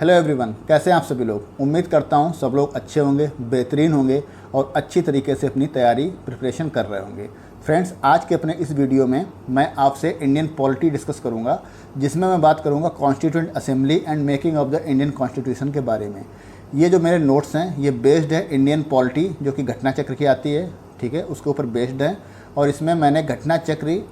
Hello everyone, कैसे हैं आप सभी लोग। उम्मीद करता हूं सब लोग अच्छे होंगे, बेहतरीन होंगे और अच्छी तरीके से अपनी तैयारी प्रिपरेशन कर रहे होंगे। फ्रेंड्स, आज के अपने इस वीडियो में मैं आपसे इंडियन पॉलिटी डिस्कस करूंगा, जिसमें मैं बात करूंगा constituent assembly and making of the Indian constitution के बारे में। ये जो मेरे नोट्स हैं ये बेस्ड है इंडियन पॉलिटी जो कि घटना चक्र की आती है, ठीक है, उसके ऊपर बेस्ड है। और इसमें मैंने घटना चक्र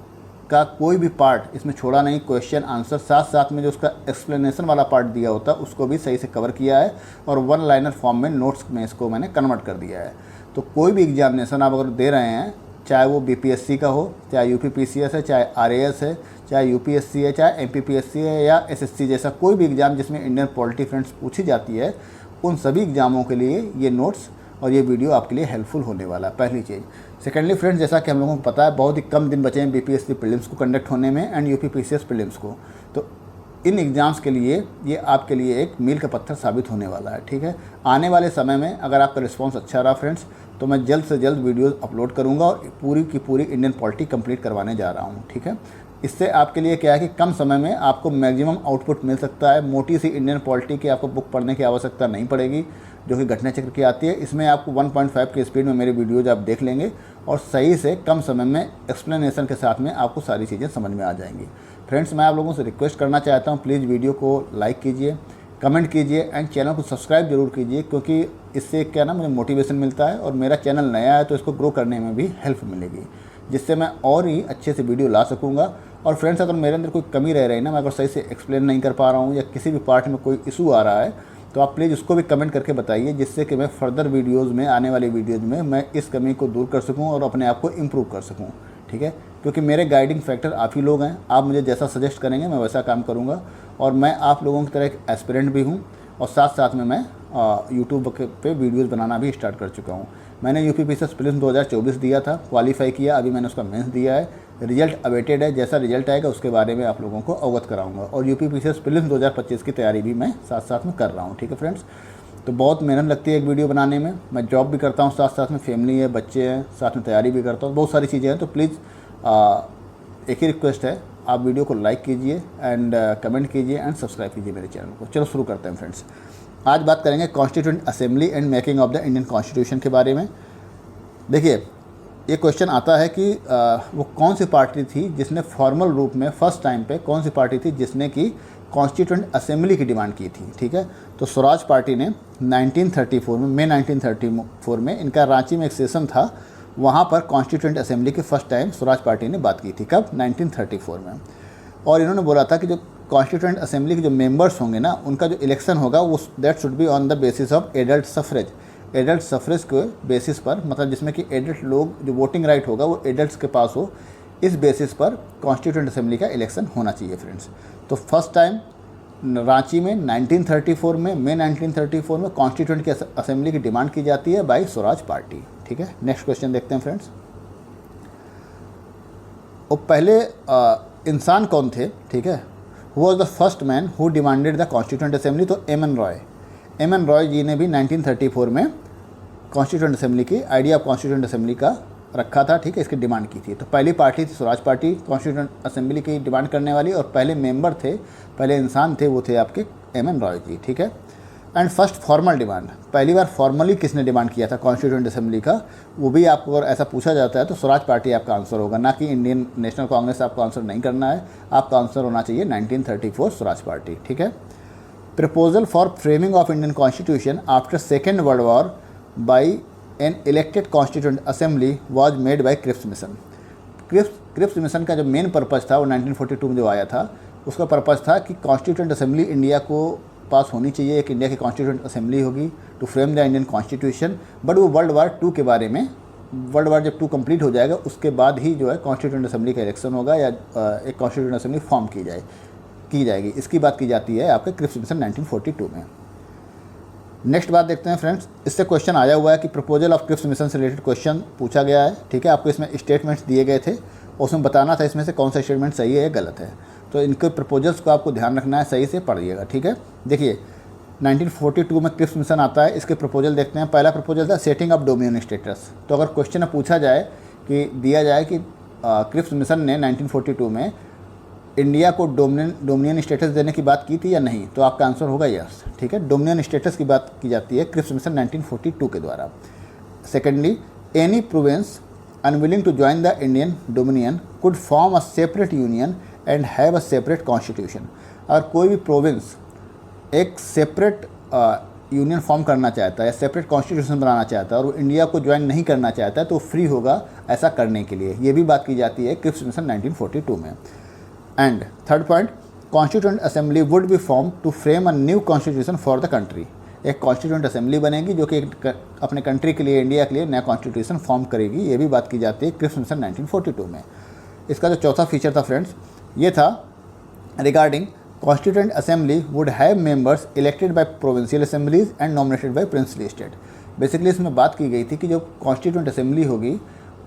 का कोई भी पार्ट इसमें छोड़ा नहीं, क्वेश्चन आंसर साथ साथ में जो उसका एक्सप्लेनेशन वाला पार्ट दिया होता है उसको भी सही से कवर किया है और वन लाइनर फॉर्म में नोट्स में इसको मैंने कन्वर्ट कर दिया है। तो कोई भी एग्जामिनेशन आप अगर दे रहे हैं, चाहे वो बीपीएससी का हो, चाहे यूपीपीसीएस है, चाहे आरएएस है, चाहे यूपीएससी है, चाहे एमपीपीएससी है या एसएससी जैसा कोई भी एग्ज़ाम जिसमें इंडियन पॉलिटी फ्रेंड्स पूछी जाती है, उन सभी एग्ज़ामों के लिए ये नोट्स और ये वीडियो आपके लिए हेल्पफुल होने वाला है, पहली चीज़। सेकेंडली फ्रेंड्स, जैसा कि हम लोगों को पता है बहुत ही कम दिन बचे हैं बीपीएससी प्रीलिम्स को कंडक्ट होने में एंड यूपीपीसीएस प्रीलिम्स को, तो इन एग्ज़ाम्स के लिए ये आपके लिए एक मील का पत्थर साबित होने वाला है, ठीक है। आने वाले समय में अगर आपका रिस्पांस अच्छा रहा फ्रेंड्स, तो मैं जल्द से जल्द वीडियोज़ अपलोड करूँगा और पूरी की पूरी इंडियन पॉलिटी कंप्लीट करवाने जा रहा हूँ, ठीक है। इससे आपके लिए क्या है कि कम समय में आपको मैक्सिमम आउटपुट मिल सकता है। मोटी सी इंडियन पॉलिटी की आपको बुक पढ़ने की आवश्यकता नहीं पड़ेगी जो कि घटना चक्र की आती है। इसमें आपको 1.5 की स्पीड में मेरे वीडियोज आप देख लेंगे और सही से कम समय में एक्सप्लेनेशन के साथ में आपको सारी चीज़ें समझ में आ जाएंगी। फ्रेंड्स, मैं आप लोगों से रिक्वेस्ट करना चाहता हूँ, प्लीज़ वीडियो को लाइक कीजिए, कमेंट कीजिए एंड चैनल को सब्सक्राइब जरूर कीजिए, क्योंकि इससे क्या ना मुझे मोटिवेशन मिलता है और मेरा चैनल नया है तो इसको ग्रो करने में भी हेल्प मिलेगी, जिससे मैं और ही अच्छे से वीडियो ला सकूँगा। और फ्रेंड्स, अगर मेरे अंदर कोई कमी रह रही है ना, मैं अगर सही से एक्सप्लेन नहीं कर पा रहा हूँ या किसी भी पार्ट में कोई इशू आ रहा है, तो आप प्लीज़ उसको भी कमेंट करके बताइए, जिससे कि मैं फर्दर वीडियोज़ में, आने वाली वीडियोज़ में मैं इस कमी को दूर कर सकूँ और अपने आप को इम्प्रूव कर सकूँ, ठीक है। क्योंकि मेरे गाइडिंग फैक्टर आप ही लोग हैं, आप मुझे जैसा सजेस्ट करेंगे मैं वैसा काम करूँगा। और मैं आप लोगों की तरह एक एस्पिरेंट भी हूँ और साथ साथ में मैं यूट्यूब पे वीडियोज़ बनाना भी स्टार्ट कर चुका हूँ। मैंने यूपीपीसीएस प्रीलिम्स 2024 दिया था, क्वालिफाई किया, अभी मैंने उसका मेंस दिया है, रिजल्ट अवेटेड है। जैसा रिजल्ट आएगा उसके बारे में आप लोगों को अवगत कराऊंगा। और यूपीपीसीएस प्रीलिम्स 2025 की तैयारी भी मैं साथ साथ में कर रहा हूँ, ठीक है फ्रेंड्स। तो बहुत मेहनत लगती है एक वीडियो बनाने में। मैं जॉब भी करता हूँ, साथ साथ में फैमिली है, बच्चे हैं, साथ में तैयारी भी करता हूँ, बहुत सारी चीज़ें हैं। तो प्लीज़ एक ही रिक्वेस्ट है, आप वीडियो को लाइक कीजिए एंड कमेंट कीजिए एंड सब्सक्राइब कीजिए मेरे चैनल को। चलो शुरू करते हैं फ्रेंड्स। आज बात करेंगे constituent assembly and making of the Indian constitution के बारे में। देखिए, ये क्वेश्चन आता है कि वो कौन सी पार्टी थी जिसने फॉर्मल रूप में फर्स्ट टाइम पे, कौन सी पार्टी थी जिसने कि कॉन्स्टिट्यूएंट असेंबली की डिमांड की थी, ठीक है। तो स्वराज पार्टी ने 1934 में, मई 1934 में, इनका रांची में एक सेशन था, वहाँ पर कॉन्स्टिट्यूएंट असेंबली की फर्स्ट टाइम स्वराज पार्टी ने बात की थी। कब? 1934 में। और इन्होंने बोला था कि जो कॉन्स्टिट्यूएंट असेंबली के जो मेंबर्स होंगे ना, उनका जो इलेक्शन होगा वो that should be on the basis of adult suffrage. Adult suffrage के बेसिस पर, मतलब जिसमें कि एडल्ट लोग, जो वोटिंग राइट होगा वो एडल्ट्स के पास हो, इस बेसिस पर कॉन्स्टिट्यूएंट असेंबली का इलेक्शन होना चाहिए फ्रेंड्स। तो फर्स्ट टाइम रांची में 1934 में, मई 1934 में कॉन्स्टिट्यूएंट की असेंबली की डिमांड की जाती है बाई स्वराज पार्टी, ठीक है। नेक्स्ट क्वेश्चन देखते हैं फ्रेंड्स। वो पहले इंसान कौन थे, ठीक है। Who was the first man who demanded the constituent assembly? तो एम एन रॉय जी ने भी 1934 में कॉन्स्टिट्यूएंट असेंबली की, आइडिया ऑफ कॉन्स्टिट्यूएंट असेंबली का रखा था, ठीक है, इसकी डिमांड की थी। तो पहली पार्टी थी स्वराज पार्टी कॉन्स्टिट्यूएंट असेंबली की डिमांड करने वाली, और पहले मेंबर थे, पहले इंसान थे, वो थे आपके एम एन रॉय जी, ठीक है। एंड फर्स्ट फॉर्मल डिमांड, पहली बार फॉर्मली किसने डिमांड किया था कॉन्स्टिट्यूएंट असेंबली का, वो भी आपको अगर ऐसा पूछा जाता है तो स्वराज पार्टी आपका आंसर होगा, ना कि इंडियन नेशनल कांग्रेस। आपको आंसर नहीं करना है, आपका आंसर होना चाहिए 1934 स्वराज पार्टी, ठीक है। Proposal for framing of Indian constitution after second world war by an elected constituent assembly was made by Cripps mission. Cripps mission का जो मेन पर्पज़ था वो 1942 में जो आया था, उसका पर्पज़ था कि कॉन्स्टिट्यूएंट असेंबली इंडिया को पास होनी चाहिए, एक इंडिया की कॉन्स्टिट्यूएंट असेंबली होगी to frame the Indian constitution. But वो वर्ल्ड वार 2 के बारे में, वर्ल्ड वार जब 2 कंप्लीट हो जाएगा उसके बाद ही जो है कॉन्स्टिट्यूएंट असेंबली का इलेक्शन होगा या एक कॉन्स्टिट्यूएंट असेंबली फॉर्म की जाएगी। इसकी बात की जाती है आपके क्रिप्स मिशन 1942 में। नेक्स्ट बात देखते हैं फ्रेंड्स। इससे क्वेश्चन आया हुआ है कि प्रपोजल ऑफ क्रिप्स मिशन से रिलेटेड क्वेश्चन पूछा गया है, ठीक है। आपको इसमें स्टेटमेंट्स दिए गए थे और उसमें बताना था इसमें से कौन सा स्टेटमेंट सही है या गलत है। तो इनके प्रपोजल्स को आपको ध्यान रखना है, सही से पढ़िएगा, ठीक है। देखिए, 1942 में क्रिप्स मिशन आता है, इसके प्रपोजल देखते हैं। पहला प्रपोजल था सेटिंग अप डोमिनियन स्टेटस। तो अगर क्वेश्चन में पूछा जाए कि दिया जाए कि क्रिप्स मिशन ने 1942 में इंडिया को डोमिनियन स्टेटस देने की बात की थी या नहीं, तो आपका आंसर होगा यस। ठीक है, डोमिनियन स्टेटस की बात की जाती है क्रिप्स मिशन 1942 के द्वारा। Secondly, any province unwilling to join the Indian dominion could form a separate union and have a separate constitution. अगर कोई भी प्रोविंस एक सेपरेट यूनियन फॉर्म करना चाहता है, सेपरेट कॉन्स्टिट्यूशन बनाना चाहता है और वो इंडिया को ज्वाइन नहीं करना चाहता है, तो फ्री होगा ऐसा करने के लिए। ये भी बात की जाती है क्रिप्स मिशन 1942 में। And third point, constituent assembly would be form to frame a new constitution for the country. एक कॉन्स्टिट्यूएंट असेंबली बनेगी जो कि अपने कंट्री के लिए, इंडिया के लिए नया कॉन्स्टिट्यूशन फॉर्म करेगी। ये भी बात की जाती है क्रिप्स मिशन 1942 में। इसका जो चौथा फीचर था फ्रेंड्स, ये था regarding constituent assembly would have members elected by provincial assemblies and nominated by princely state. Basically इसमें बात की गई थी कि जो कॉन्स्टिट्यूएंट असेंबली होगी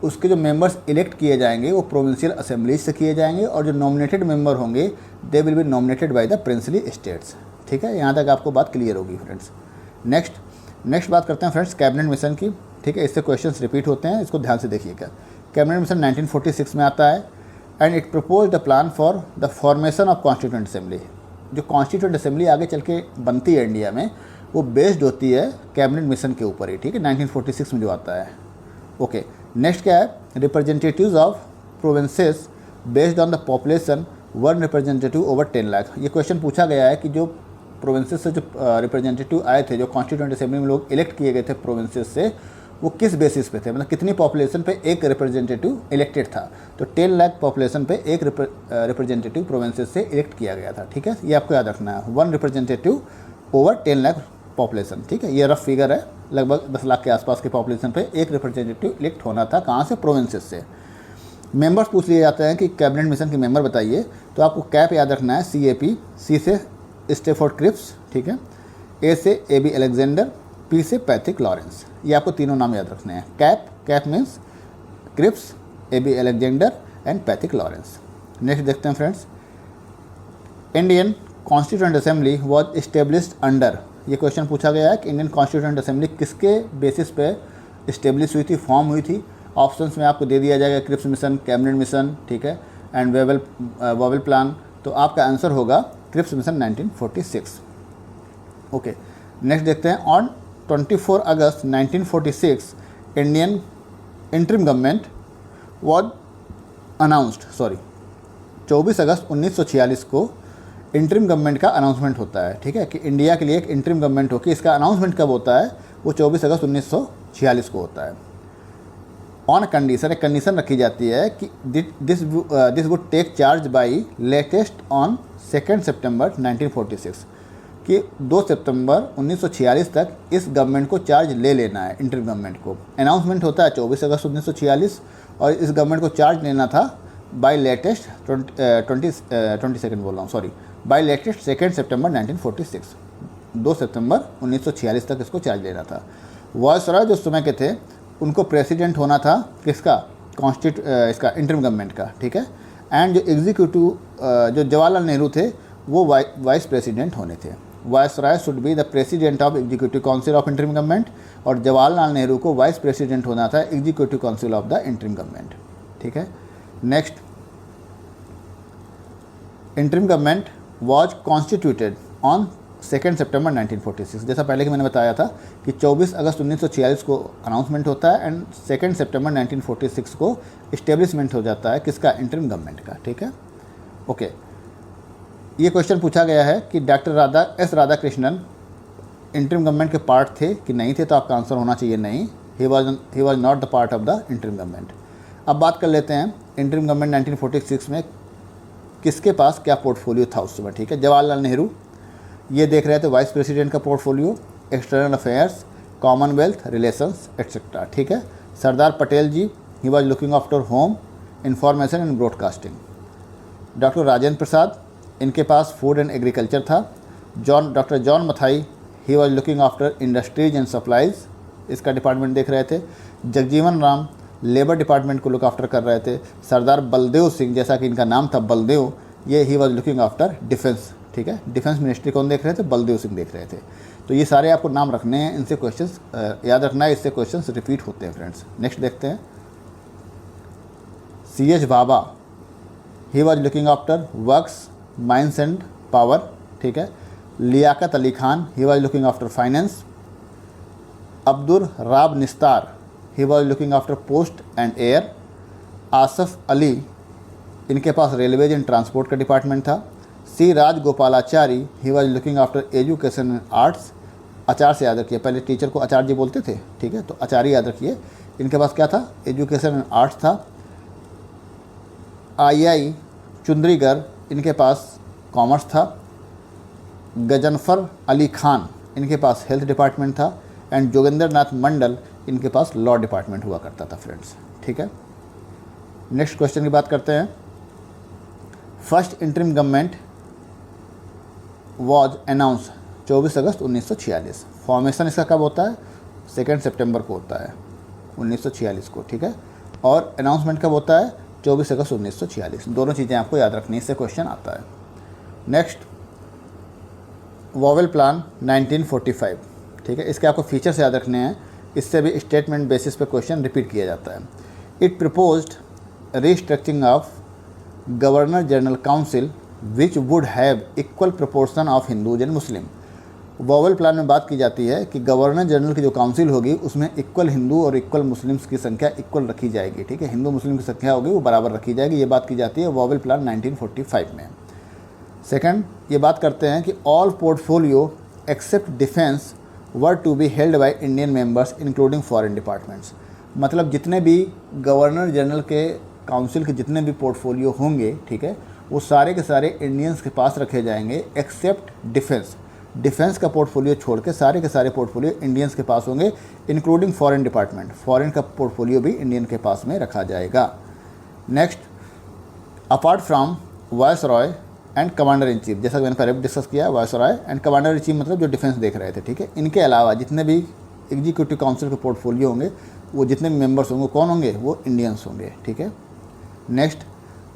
उसके जो मेंबर्स इलेक्ट किए जाएंगे वो प्रोविंशियल असेंबलीज से किए जाएंगे और जो नॉमिनेटेड मेंबर होंगे they will be nominated by the princely states. ठीक है, यहाँ तक आपको बात क्लियर होगी फ्रेंड्स। नेक्स्ट बात करते हैं फ्रेंड्स कैबिनेट मिशन की। ठीक है, इससे क्वेश्चंस रिपीट होते हैं, इसको ध्यान से देखिएगा। कैबिनेट मिशन 1946 में आता है and it propose the plan for the formation of constituent assembly. जो कॉन्स्टिट्यूएंट असेंबली आगे चल के बनती है इंडिया में, वो बेस्ड होती है कैबिनेट मिशन के ऊपर ही। ठीक है, 1946 में जो आता है। ओके, नेक्स्ट क्या है, representatives of provinces based on the population 1 representative over 10 lakh. ये क्वेश्चन पूछा गया है कि जो प्रोविंसेस से जो रिप्रेजेंटेटिव आए थे, जो कॉन्स्टिट्यूएंट असेंबली में लोग इलेक्ट किए गए थे प्रोविंसेस से, वो किस बेसिस पे थे, मतलब कितनी पॉपुलेशन पे एक रिप्रेजेंटेटिव इलेक्टेड था। तो 10 लाख पॉपुलेशन पे एक रिप्रेजेंटेटिव प्रोविंसेस से इलेक्ट किया गया था। ठीक है, ये आपको याद रखना है, 1 रिप्रेजेंटेटिव ओवर 10 लाख पॉपुलेशन। ठीक है, ये रफ फिगर है, लगभग 10 लाख के आसपास की पॉपुलेशन पे एक रिप्रेजेंटेटिव इलेक्ट होना था। कहाँ से? प्रोविंसेस से। मेंबर्स पूछ लिए जाते हैं कि कैबिनेट मिशन के मेंबर बताइए, तो आपको कैप याद रखना है, CAP, C से स्टेफोर्ड क्रिप्स, ठीक है, A से AB अलेक्जेंडर, P से पैट्रिक लॉरेंस। ये आपको तीनों नाम याद रखने हैं। CAP means Cripps, AB Alexander and Patrick Lawrence. Next देखते हैं friends, Indian constituent assembly was established under. ये क्वेश्चन पूछा गया है कि इंडियन कॉन्स्टिट्यूएंट असेंबली किसके बेसिस पे इस्टेब्लिश हुई थी, फॉर्म हुई थी। ऑप्शंस में आपको दे दिया जाएगा क्रिप्स मिशन, कैबिनेट मिशन, ठीक है, एंड वेबल प्लान। तो आपका आंसर होगा क्रिप्स मिशन 1946। ओके, नेक्स्ट देखते हैं, on 24 August 1946 Indian interim government was announced. 24 अगस्त 1946 को इंटरिम गवर्नमेंट का अनाउंसमेंट होता है। ठीक है, कि इंडिया के लिए एक इंटरिम गवर्नमेंट होगी। इसका अनाउंसमेंट कब होता है? वो 24 अगस्त 1946 को होता है। ऑन कंडीशन, एक कंडीशन रखी जाती है कि this would take charge by latest on 2 September 1946, कि 2 सितंबर 1946 तक इस गवर्नमेंट को चार्ज ले लेना है, इंटरिम गवर्नमेंट को। अनाउंसमेंट होता है 24 अगस्त 1946 और इस गवर्नमेंट को चार्ज लेना था बाई लेटेस्ट 22 बोल रहा हूँ, sorry, by latest 2 September 1946, 2 September 1946 तक इसको चार्ज लेना था। वायसरॉय जो समय के थे उनको प्रेसिडेंट होना था किसका? इसका इंटरिम गवर्नमेंट का। ठीक है, एंड जो एग्जीक्यूटिव जो जवाहरलाल नेहरू थे वो वाइस प्रेसिडेंट होने थे। Viceroy should be the president of executive council of interim government, और जवाहरलाल नेहरू को वाइस प्रेसिडेंट होना था executive council of the interim government. ठीक है, next, interim government was constituted on 2 September 1946। जैसा पहले कि मैंने बताया था कि 24 अगस्त 1946 को अनाउंसमेंट होता है एंड 2 सितंबर 1946 को इस्टेब्लिशमेंट हो जाता है किसका? इंटरिम गवर्नमेंट का। ठीक है, ओके, ये क्वेश्चन पूछा गया है कि doctor S Radhakrishnan interim government के पार्ट थे कि नहीं थे, तो आपका आंसर होना चाहिए नहीं, he was not the part of the interim government. अब बात कर लेते हैं इंटरिम गवर्नमेंट 1946 में किसके पास क्या पोर्टफोलियो था उस समय। ठीक है, जवाहरलाल नेहरू ये देख रहे थे वाइस प्रेसिडेंट का portfolio, external affairs, commonwealth relations etcetera. ठीक है, Sardar Patel ji, he was looking after home, information and broadcasting. Doctor Rajendra Prasad, इनके पास फूड एंड एग्रीकल्चर था। Doctor John Matthai, he was looking after industries and supplies, इसका डिपार्टमेंट देख रहे थे। जगजीवन राम लेबर डिपार्टमेंट को लुक आफ्टर कर रहे थे। सरदार बलदेव सिंह, जैसा कि इनका नाम था बलदेव, ये ही वॉज लुकिंग आफ्टर डिफेंस। ठीक है, डिफेंस मिनिस्ट्री कौन देख रहे थे? बलदेव सिंह देख रहे थे। तो ये सारे आपको नाम रखने हैं, इनसे क्वेश्चंस याद रखना है, इससे क्वेश्चंस रिपीट होते हैं फ्रेंड्स। नेक्स्ट देखते हैं, CH Bhabha, he was looking after works, mines and power, ठीक है। Liaquat Ali Khan, he was looking after finance. Abdur Rab Nishtar, he was looking after post and air. Asaf Ali, इनके पास रेलवेज एंड ट्रांसपोर्ट का डिपार्टमेंट था। C Rajagopalachari, he was looking after education and arts. आचार्य से याद रखिए, पहले टीचर को आचार्य जी बोलते थे, ठीक है, तो आचार्य याद रखिए। इनके पास क्या था, एजुकेशन एंड आर्ट्स था। आई चुंद्रीगर, इनके पास कॉमर्स था। गजनफर अली खान, इनके पास हेल्थ डिपार्टमेंट था। एंड जोगेंद्र नाथ मंडल, इनके पास लॉ डिपार्टमेंट हुआ करता था फ्रेंड्स, ठीक है। नेक्स्ट क्वेश्चन की बात करते हैं। First interim government was announce 24 August 1946। Formation इसका कब होता है, 2 सितंबर को होता है 1946 को, ठीक है। और अनाउंसमेंट कब होता है, 24 अगस्त 1946। दोनों चीज़ें आपको याद रखनी, इससे क्वेश्चन आता है। नेक्स्ट, वॉवेल प्लान 1945, ठीक है। इसके आपको फीचर्स याद रखने हैं, इससे भी स्टेटमेंट बेसिस पे क्वेश्चन रिपीट किया जाता है। It proposed restructuring of governor general council which would have equal proportion of Hindus and Muslim. Vowel plan में बात की जाती है कि गवर्नर जनरल की जो काउंसिल होगी उसमें इक्वल हिंदू और इक्वल मुस्लिम्स की संख्या इक्वल रखी जाएगी, ठीक है। हिंदू मुस्लिम की संख्या होगी वो बराबर रखी जाएगी, ये बात की जाती है वॉवेल प्लान 1945 में। सेकंड, ये बात करते हैं कि all portfolio except defence were to be held by Indian members including foreign departments. मतलब जितने भी गवर्नर जनरल के काउंसिल के जितने भी पोर्टफोलियो होंगे, ठीक है, वो सारे के सारे इंडियंस के पास रखे जाएंगे एक्सेप्ट डिफेंस। डिफेंस का पोर्टफोलियो छोड़ के सारे के सारे पोर्टफोलियो इंडियंस के पास होंगे इंक्लूडिंग फॉरेन डिपार्टमेंट। फॉरेन का पोर्टफोलियो भी इंडियन के पास में रखा जाएगा। Next, apart from viceroy and commander in chief, जैसा कि मैंने पहले भी डिस्कस किया, viceroy and commander in chief मतलब जो डिफेंस देख रहे थे, ठीक है। इनके अलावा जितने भी एग्जीक्यूटिव काउंसिल के पोर्टफोलियो होंगे वो जितने भी मेंबर्स होंगे कौन होंगे, वो इंडियंस होंगे, ठीक है। Next,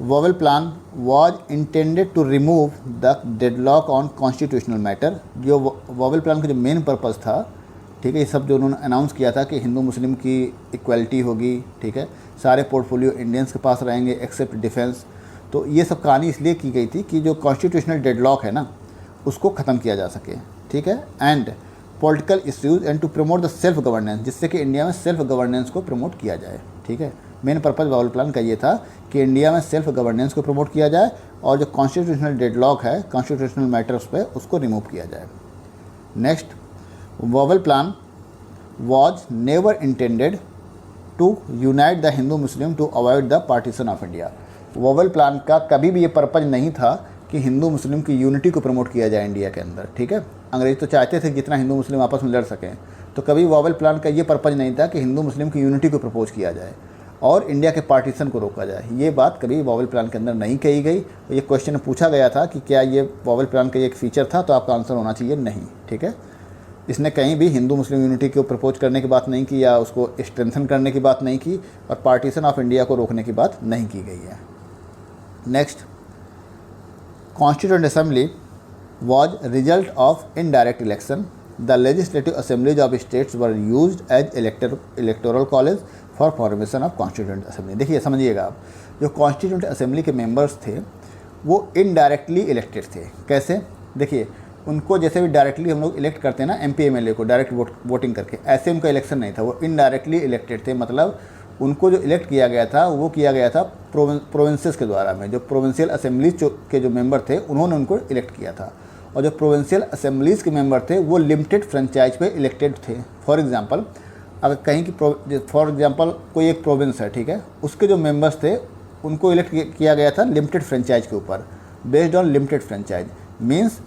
Wavell plan was intended to remove the deadlock on constitutional matter. जो वॉवेल प्लान का जो मेन पर्पज़ था, ठीक है, ये सब जो उन्होंने अनाउंस किया था कि हिंदू मुस्लिम की इक्वलिटी होगी, ठीक है, सारे पोर्टफोलियो इंडियंस के पास रहेंगे एक्सेप्ट डिफेंस। तो ये सब कहानी इसलिए की गई थी कि जो कॉन्स्टिट्यूशनल डेडलॉक है ना उसको ख़त्म किया जा सके, ठीक है। And political issues and to promote the self governance, जिससे कि इंडिया में सेल्फ गवर्नेंस को प्रमोट किया जाए, ठीक है। मेन पर्पज़ वॉवेल प्लान का ये था कि इंडिया में सेल्फ गवर्नेंस को प्रमोट किया जाए और जो कॉन्स्टिट्यूशनल डेडलॉक है कॉन्स्टिट्यूशनल मैटर्स पे उसको रिमूव किया जाए। Next, Wavell plan was never intended to unite the Hindu Muslim to avoid the partition of India. Wavell plan का कभी भी ये पर्पज़ नहीं था कि हिंदू मुस्लिम की यूनिटी को प्रमोट किया जाए इंडिया के अंदर, ठीक है। अंग्रेज तो चाहते थे जितना हिंदू मुस्लिम आपस में लड़ सकें, तो कभी वॉवेल प्लान का ये पर्पज़ नहीं था कि हिंदू मुस्लिम की यूनिटी को प्रपोज किया जाए और इंडिया के पार्टीशन को रोका जाए। ये बात कभी वॉवेल प्लान के अंदर नहीं कही गई। ये क्वेश्चन पूछा गया था कि क्या ये वॉवेल प्लान का एक फ़ीचर था, तो आपका आंसर होना चाहिए नहीं, ठीक है। इसने कहीं भी हिंदू मुस्लिम यूनिटी को प्रपोज करने की बात नहीं की या उसको स्ट्रेंथन करने की बात नहीं की और पार्टीशन ऑफ इंडिया को रोकने की बात नहीं की गई है। Next, constituent assembly was result of indirect election. The legislative assemblies of states were used as electoral college for formation of constituent assembly. देखिए समझिएगा आप, जो कॉन्स्टिट्यूएंट असेंबली के मेंबर्स थे वो इनडायरेक्टली इलेक्टेड थे। कैसे, देखिए उनको जैसे भी डायरेक्टली हम लोग इलेक्ट करते हैं ना MP MLA को डायरेक्ट वोटिंग करके, ऐसे उनका इलेक्शन नहीं था, वो इनडायरेक्टली इलेक्टेड थे। मतलब उनको जो इलेक्ट किया गया था वो किया गया था प्रोविंसेस के द्वारा में। जो प्रोविंशियल असेंबलीज के जो मेंबर थे उन्होंने उनको इलेक्ट किया था और जो प्रोविंशियल असेंबलीज़ के मेंबर थे वो लिमिटेड फ्रेंचाइज पे इलेक्टेड थे। फॉर एग्जांपल, अगर कहीं की फॉर एग्जांपल कोई एक प्रोविंस है, ठीक है, उसके जो मेंबर्स थे उनको इलेक्ट किया गया था लिमिटेड फ्रेंचाइज के ऊपर, based on limited franchise. Means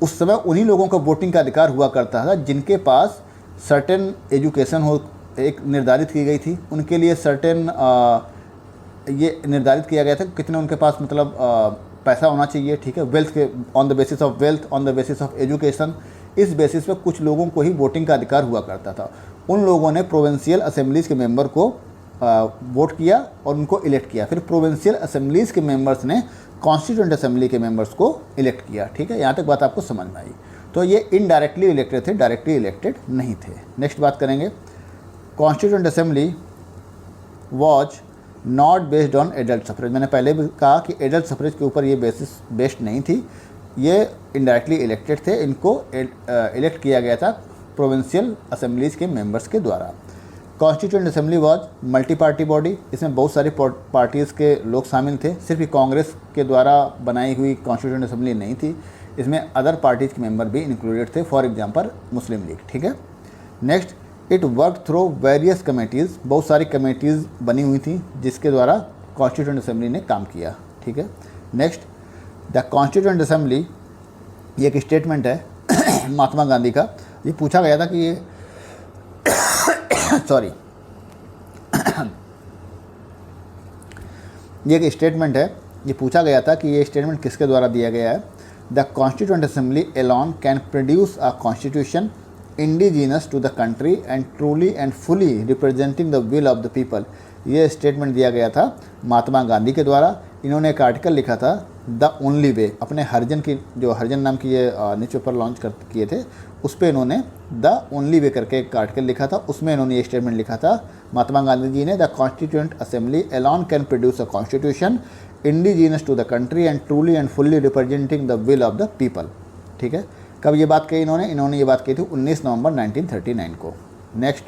उस समय उन्हीं लोगों का वोटिंग का अधिकार हुआ करता था जिनके पास सर्टेन एजुकेशन हो एक निर्धारित की गई थी, उनके लिए सर्टेन ये निर्धारित किया गया था कितने उनके पास मतलब पैसा होना चाहिए, ठीक है, वेल्थ के on the basis of wealth, on the basis of education. इस बेसिस पे कुछ लोगों को ही वोटिंग का अधिकार हुआ करता था। उन लोगों ने प्रोविंशियल असेंबलीज़ के मेंबर को वोट किया और उनको इलेक्ट किया। फिर प्रोविंशियल असेंबलीज़ के मेंबर्स ने कॉन्स्टिट्यूएंट असेंबली के मेंबर्स को इलेक्ट किया, ठीक है। यहाँ तक बात आपको समझ में आई। तो ये इनडायरेक्टली इलेक्टेड थे, डायरेक्टली इलेक्टेड नहीं थे। नेक्स्ट बात करेंगे, constituent assembly was not based on adult suffrage. मैंने पहले भी कहा कि एडल्ट सफरेज के ऊपर ये बेस्ड नहीं थी, ये इनडायरेक्टली इलेक्टेड थे, इनको इलेक्ट किया गया था प्रोविंशियल असेंबलीज के मेंबर्स के द्वारा। Constituent assembly was multi party body, इसमें बहुत सारी पार्टीज़ के लोग शामिल थे, सिर्फ कांग्रेस के द्वारा बनाई हुई कॉन्स्टिट्यूएंट असेंबली नहीं थी, इसमें अदर पार्टीज़ के मेंबर भी इंक्लूडेड थे, फॉर एग्जांपल मुस्लिम लीग। ठीक है। Next, it work through various committees, बहुत सारी कमेटीज़ बनी हुई थी जिसके द्वारा कॉन्स्टिट्यूएंट असेंबली ने काम किया। ठीक है। नेक्स्ट, द कॉन्स्टिट्यूएंट असेंबली, ये एक स्टेटमेंट है महात्मा गांधी का। ये पूछा गया था कि ये सॉरी ये एक स्टेटमेंट है, ये पूछा गया था कि ये स्टेटमेंट किसके द्वारा दिया गया है। The constituent assembly alone can produce a constitution indigenous to the country and truly and fully representing the will of the people. ये स्टेटमेंट दिया गया था महात्मा गांधी के द्वारा। इन्होंने एक आर्टिकल लिखा था द ओनली वे, अपने हरिजन की, जो हरिजन नाम की ये न्यूज़पेपर लॉन्च किए थे, उस पर इन्होंने द ओनली वे करके एक आर्टिकल लिखा था, उसमें इन्होंने ये स्टेटमेंट लिखा था महात्मा गांधी जी ने, the constituent assembly alone can produce a constitution indigenous to the country and truly and fully representing the will of the people. ठीक है। कब ये बात कही इन्होंने ये बात कही थी 19 नवंबर 1939 को। Next,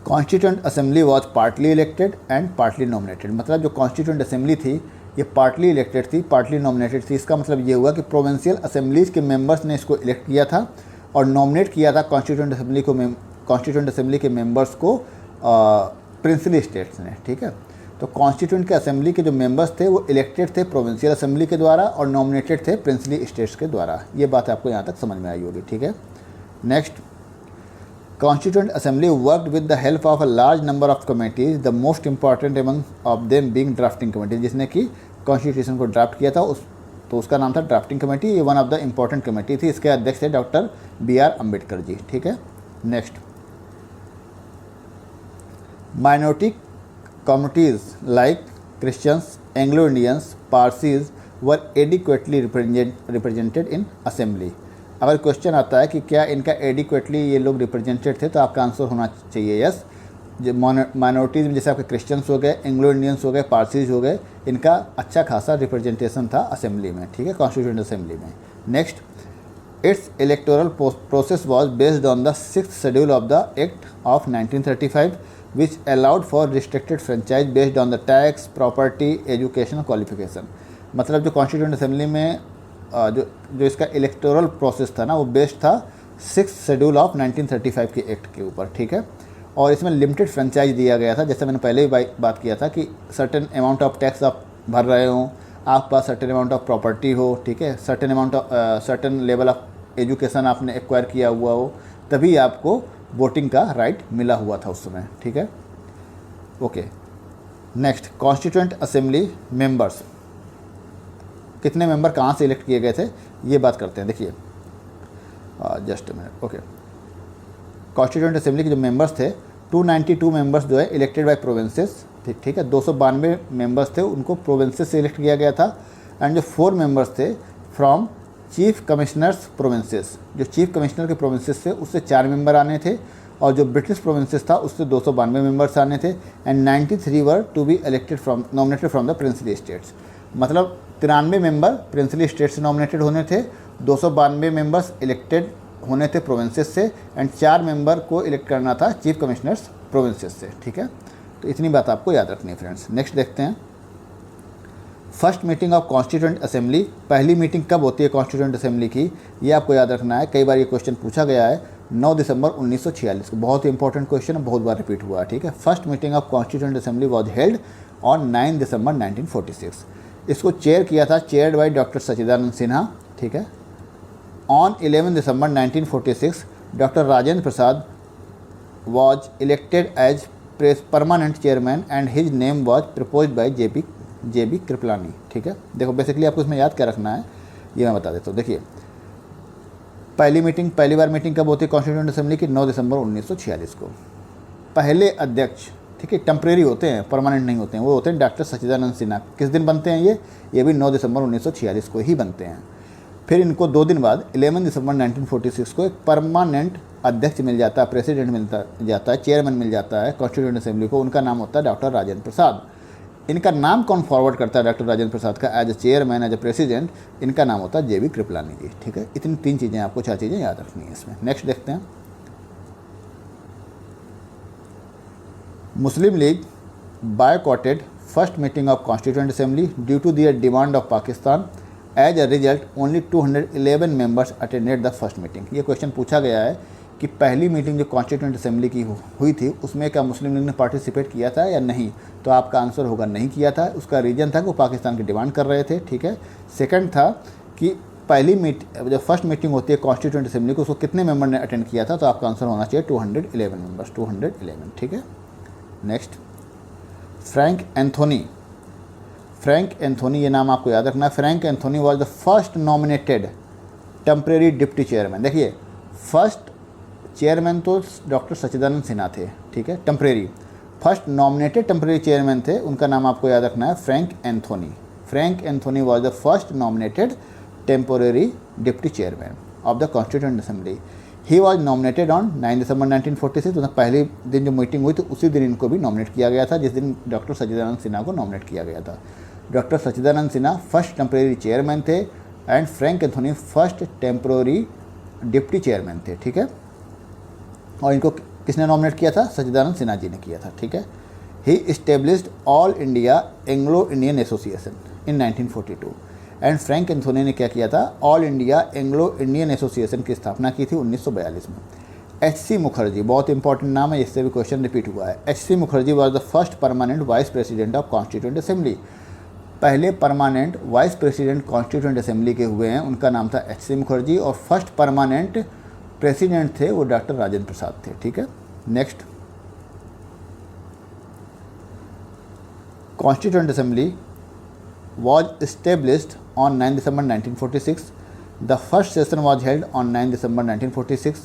constituent assembly was partly elected and partly nominated. मतलब जो कॉन्स्टिट्यूएंट असेंबली थी ये पार्टली इलेक्टेड थी, पार्टली नॉमिनेटेड थी। इसका मतलब ये हुआ कि प्रोविंशियल असेंबलीज़ के मेंबर्स ने इसको इलेक्ट किया था और नॉमिनेट किया था कॉन्स्टिट्यूएंट असेंबली के मेंबर्स को प्रिंसिपल स्टेट्स ने। ठीक है। तो कॉन्स्टिट्यूएंट के असेंबली के जो मेंबर्स थे वो इलेक्टेड थे प्रोविंशियल असेंबली के द्वारा और नॉमिनेटेड थे प्रिंसिपल स्टेट्स के द्वारा। ये बात आपको यहाँ तक समझ में आई होगी। ठीक है। Next, Constituent Assembly worked with the help of a large number of committees, the most important among of them being drafting committee, जिसने कि कॉन्स्टिट्यूशन को ड्राफ्ट किया था तो उसका नाम था ड्राफ्टिंग कमेटी। ये one of the important committee थी, इसके अध्यक्ष थे डॉक्टर BR अम्बेडकर जी। ठीक है। Next, minority communities like Christians, Anglo Indians, Parsis were adequately represented in assembly. अगर क्वेश्चन आता है कि क्या इनका एडिक्वेटली ये लोग रिप्रेजेंटेड थे, तो आपका आंसर होना चाहिए यस। जो माइनॉरिटीज़ में जैसे आपके क्रिश्चियंस हो गए, एंग्लो इंडियंस हो गए, पारसीज हो गए, इनका अच्छा खासा रिप्रेजेंटेशन था असेंबली में। ठीक है, कॉन्स्टिट्यूएंट असेंबली में। Next, it's electoral process was based on the 6th schedule of the act of 1935 which allowed for restricted franchise based on the tax, property, education, qualification. मतलब जो कॉन्स्टिट्यूएंट असेंबली में जो इसका electoral process था ना, वो based था 6th schedule of 1935 के एक्ट के ऊपर। ठीक है। और इसमें लिमिटेड फ्रेंचाइज दिया गया था, जैसे मैंने पहले भी बात किया था कि सर्टेन अमाउंट ऑफ टैक्स आप भर रहे हो, आपके पास सर्टेन अमाउंट ऑफ प्रॉपर्टी हो, ठीक है, सर्टेन लेवल ऑफ एजुकेशन आपने एक्वायर किया हुआ हो, तभी आपको वोटिंग का राइट मिला हुआ था उस समय। ठीक है। Okay. Next, constituent assembly members, कितने मेंबर कहाँ से इलेक्ट किए गए थे, ये बात करते हैं। देखिए just minute. Okay, constituent assembly के जो मेंबर्स थे 292 मेंबर्स जो है इलेक्टेड बाय प्रोविंसेस। ठीक है। 292 मेंबर्स थे, उनको प्रोविंसेस से इलेक्ट किया गया था। एंड जो 4 मेंबर्स थे फ्रॉम चीफ कमिश्नर्स प्रोविंसेस, जो चीफ कमिश्नर के प्रोविंसेस थे उससे 4 मेंबर आने थे, और जो ब्रिटिश प्रोविंसेस था उससे 292 मेंबर्स आने थे। And 93 were to be nominated from the principal states. मतलब 93 मेंबर प्रिंसिपल स्टेट से नॉमिनेटेड होने थे, 292 मेंबर्स इलेक्टेड होने थे प्रोविंसेस से, एंड 4 मेंबर को इलेक्ट करना था चीफ कमिश्नर्स प्रोविंसेस से। ठीक है। तो इतनी बात आपको याद रखनी है फ्रेंड्स। नेक्स्ट देखते हैं, first meeting of constituent assembly. पहली मीटिंग कब होती है कॉन्स्टिट्यूएंट असेंबली की, ये आपको याद रखना है। कई बार ये क्वेश्चन पूछा गया है। 9 दिसंबर 1946 को, बहुत ही इंपॉर्टेंट क्वेश्चन है, बहुत बार रिपीट हुआ है। ठीक है। First meeting of constituent assembly was held on 9 December 1946। इसको चेयर किया था, chaired by doctor Sachchidanand Sinha. ठीक है। On 11 December 1946 doctor Rajendra Prasad was elected as permanent chairman and his name was proposed by J B Kripalani. ठीक है। देखो बेसिकली आपको इसमें याद क्या रखना है ये मैं बता देता हूँ। देखिए पहली बार मीटिंग कब होती है कॉन्स्टिट्यूएंट असेंबली की, 9 दिसंबर 1946 को। पहले अध्यक्ष, ठीक है, टेम्परेरी होते हैं, परमानेंट नहीं होते हैं, वो होते हैं डॉक्टर सच्चिदानंद सिन्हा। किस दिन बनते हैं ये भी 9 दिसंबर 1946 को ही बनते हैं। फिर इनको 2 दिन बाद 11 दिसंबर 1946 को एक परमानेंट अध्यक्ष मिल जाता है, प्रेसिडेंट मिलता जाता है, चेयरमैन मिल जाता है कॉन्स्टिट्यूएंट असेंबली को। उनका नाम होता है डॉक्टर राजेंद्र प्रसाद। इनका नाम कौन फॉरवर्ड करता है डॉक्टर राजेंद्र प्रसाद का as a chairman, as a president? इनका नाम होता है जेबी कृपलानी जी। ठीक है, इतनी 3 चीज़ें आपको 4 चीज़ें याद रखनी है इसमें। नेक्स्ट देखते हैं। Muslim League boycotted first meeting of constituent assembly due to the demand of Pakistan. As a result only 211 members attended the first meeting. ये क्वेश्चन पूछा गया है कि पहली मीटिंग जो कॉन्स्टिट्यूएंट असेंबली की हुई थी उसमें क्या मुस्लिम लीग ने पार्टिसिपेट किया था या नहीं? तो आपका आंसर होगा नहीं किया था। उसका रीज़न था कि वो पाकिस्तान की डिमांड कर रहे थे। ठीक है। सेकंड था कि पहली जो फर्स्ट मीटिंग होती है कॉन्स्टिट्यूएंट असेंबली को, उसको कितने मेंबर ने अटेंड किया था? तो आपका आंसर होना चाहिए 211 मेंबर्स, 211। ठीक है। Next, Frank Anthony. Frank Anthony, ये नाम आपको याद रखना है। Frank Anthony was the first nominated temporary deputy chairman. देखिए, फर्स्ट चेयरमैन तो डॉक्टर सच्चिदानंद सिन्हा थे। ठीक है, temporary. First nominated temporary chairman थे, उनका नाम आपको याद रखना है Frank Anthony. Frank Anthony was the first nominated temporary deputy chairman of the constituent assembly. He was nominated on 9 December 1946। तो पहले दिन जो मीटिंग हुई थी उसी दिन इनको भी नॉमिनेट किया गया था, जिस दिन डॉक्टर सच्चिदानंद सिन्हा को नॉमिनेट किया गया था। Doctor Sachchidanand Sinha first temporary chairman थे and Frank Anthony first temporary deputy chairman थे। ठीक है, और इनको किसने नॉमिनेट किया था? सच्चिदानंद सिन्हा जी ने किया था। ठीक है। He established all India Anglo Indian association in 1942 and Frank Anthony ने क्या किया था? All India Anglo Indian association की स्थापना की थी 1942 में। एच.सी. मुखर्जी, बहुत इंपॉर्टेंट नाम है, इससे भी क्वेश्चन रिपीट हुआ है। H C. Mukherjee was the first permanent vice president of constituent assembly. पहले permanent vice president constituent assembly के हुए हैं, उनका नाम था एच.सी. मुखर्जी, और फर्स्ट परमानेंट प्रेसिडेंट थे वो डॉक्टर राजेंद्र प्रसाद थे। ठीक है। Next, constituent assembly was established on 9 December 1946. The first session was held on 9 December 1946,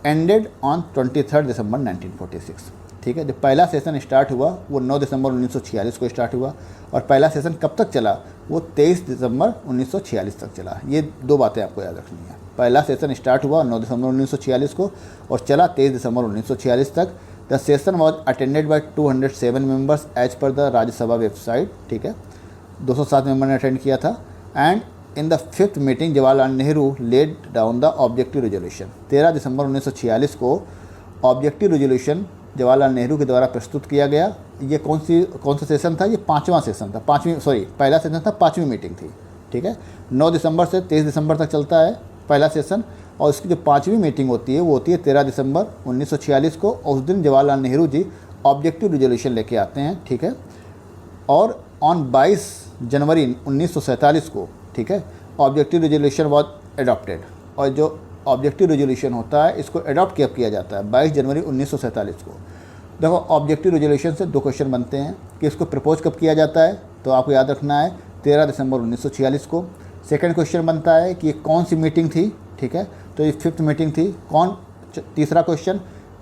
ended on 23 December 1946. ठीक है। जब पहला सेशन स्टार्ट हुआ वो 9 दिसंबर 1946 को स्टार्ट हुआ, और पहला सेशन कब तक चला? वो 23 दिसंबर 1946 तक चला। ये 2 बातें आपको याद रखनी है। पहला सेशन स्टार्ट हुआ 9 दिसंबर 1946 को और चला 23 दिसंबर 1946 तक। The session was attended by 207 members as per the Rajya Sabha website. ठीक है, 207 मेंबर ने अटेंड किया था। And in the 5th meeting Jawaharlal Nehru laid down the objective resolution. 13 दिसंबर 1946 को ऑब्जेक्टिव रेजोल्यूशन जवाहरलाल नेहरू के द्वारा प्रस्तुत किया गया। ये कौन सा सेशन था? ये 5वां सेशन था। पहला सेशन था, 5वीं मीटिंग थी। ठीक है, 9 दिसंबर से 23 दिसंबर तक चलता है पहला सेशन, और इसकी जो 5वीं मीटिंग होती है वो होती है 13 दिसंबर 1946 को, और उस दिन जवाहरलाल नेहरू जी ऑब्जेक्टिव रेजोल्यूशन लेके आते हैं। ठीक है, और ऑन 22 जनवरी 1947 को, ठीक है, ऑब्जेक्टिव रेजोल्यूशन वॉज एडॉप्टेड। और जो ऑब्जेक्टिव रेजोल्यूशन होता है इसको एडॉप्ट कब किया जाता है? 22 जनवरी 1947 को। देखो, ऑब्जेक्टिव रेजोल्यूशन से 2 क्वेश्चन बनते हैं कि इसको प्रपोज कब किया जाता है, तो आपको याद रखना है 13 दिसंबर 1946 को। सेकंड क्वेश्चन बनता है कि ये कौन सी मीटिंग थी? ठीक है, तो ये 5th मीटिंग थी। तीसरा क्वेश्चन,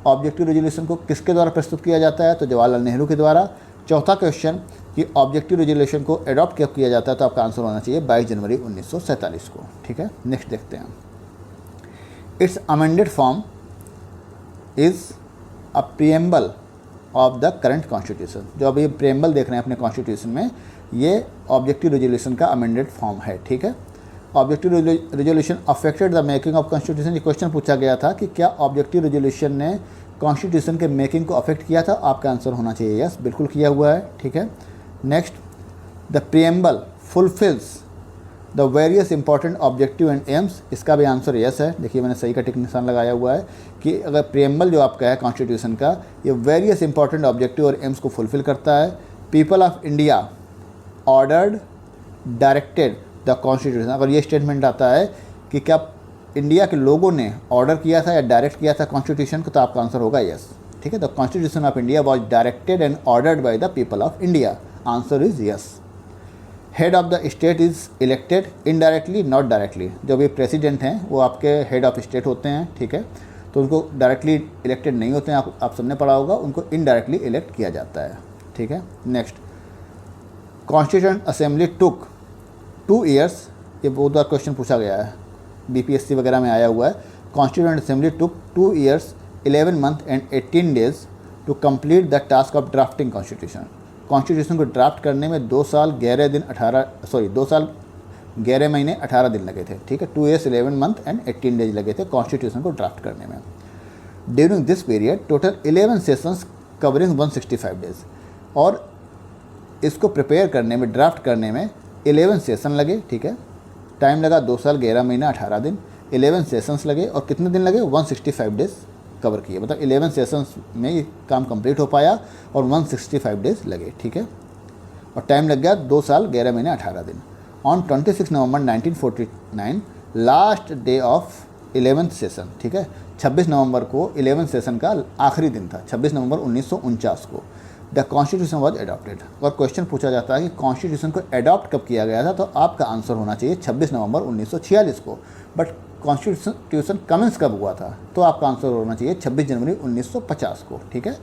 ऑब्जेक्टिव रेजोल्यूशन को किसके द्वारा प्रस्तुत किया जाता है? तो जवाहरलाल नेहरू के द्वारा। चौथा क्वेश्चन कि ऑब्जेक्टिव रेजोल्यूशन को एडॉप्ट कब किया जाता है? तो आपका आंसर होना चाहिए 22 जनवरी 1947 को। ठीक है, नेक्स्ट देखते हैं। It's amended form is a preamble of the current constitution. जो अभी प्रीएम्बल देख रहे हैं अपने कॉन्स्टिट्यूशन में, ये ऑब्जेक्टिव रेजोल्यूशन का अमेंडेड फॉर्म है। ठीक है, objective resolution affected the making of constitution. ये क्वेश्चन पूछा गया था कि क्या ऑब्जेक्टिव रेजोल्यूशन ने कॉन्स्टिट्यूशन के मेकिंग को अफेक्ट किया था? आपका आंसर होना चाहिए यस, बिल्कुल किया हुआ है। ठीक है, next, the preamble fulfils the various important objective and AIIMS. इसका भी आंसर यस है। देखिए, मैंने सही का टिक निशान लगाया हुआ है कि अगर प्रीएम्बल जो आपका है कॉन्स्टिट्यूशन का, ये वेरियस इंपॉर्टेंट ऑब्जेक्टिव और एम्स को फुलफिल करता है। People of India ordered directed the constitution. अगर ये स्टेटमेंट आता है कि क्या इंडिया के लोगों ने ऑर्डर किया था या डायरेक्ट किया था कॉन्स्टिट्यूशन को, तो आपका आंसर होगा यस। ठीक है, the constitution of India was directed and ordered by the people of India. Answer is yes. Head of the state is elected indirectly not directly. जो भी प्रेसिडेंट हैं वो आपके हेड ऑफ स्टेट होते हैं। ठीक है, तो उनको डायरेक्टली इलेक्टेड नहीं होते हैं, आप सबने पढ़ा होगा, उनको इनडायरेक्टली इलेक्ट किया जाता है। ठीक है, next, constituent assembly took 2 years ये बहुत बार क्वेश्चन पूछा गया है, बीपीएससी वगैरह में आया हुआ है। Constituent assembly took 2 years 11 months and 18 days to complete the task of drafting constitution. Constitution को ड्राफ्ट करने में 2 साल 11 महीने 18 दिन लगे थे, ठीक है। 2 years 11 months and 18 days लगे थे कॉन्स्टिट्यूशन को ड्राफ्ट करने में। During this period total 11 sessions covering 165 days, और इसको प्रिपेयर करने में, ड्राफ्ट करने में 11 सेशन लगे, ठीक है। टाइम लगा 2 साल 11 महीना 18 दिन, 11 सेशंस लगे, और कितने दिन लगे? 165 डेज कवर किए, मतलब 11 सेशंस में ये काम कंप्लीट हो पाया और 165 डेज लगे, ठीक है। और टाइम लग गया 2 साल 11 महीने 18 दिन। On 26 November 1949 last day of 11th session, ठीक है। 26 नवंबर को 11th सेशन का आखिरी दिन था, 26 नवंबर 1949 को द कॉन्स्टिट्यूशन वॉज एडॉप्टेड। और क्वेश्चन पूछा जाता है कि कॉन्स्टिट्यूशन को एडॉप्ट कब किया गया था, तो आपका आंसर होना चाहिए 26 नवंबर 1946 को। बट कॉन्स्टिट्यूशन कमेंस कब हुआ था, तो आपका आंसर होना चाहिए 26 जनवरी 1950 को, ठीक है।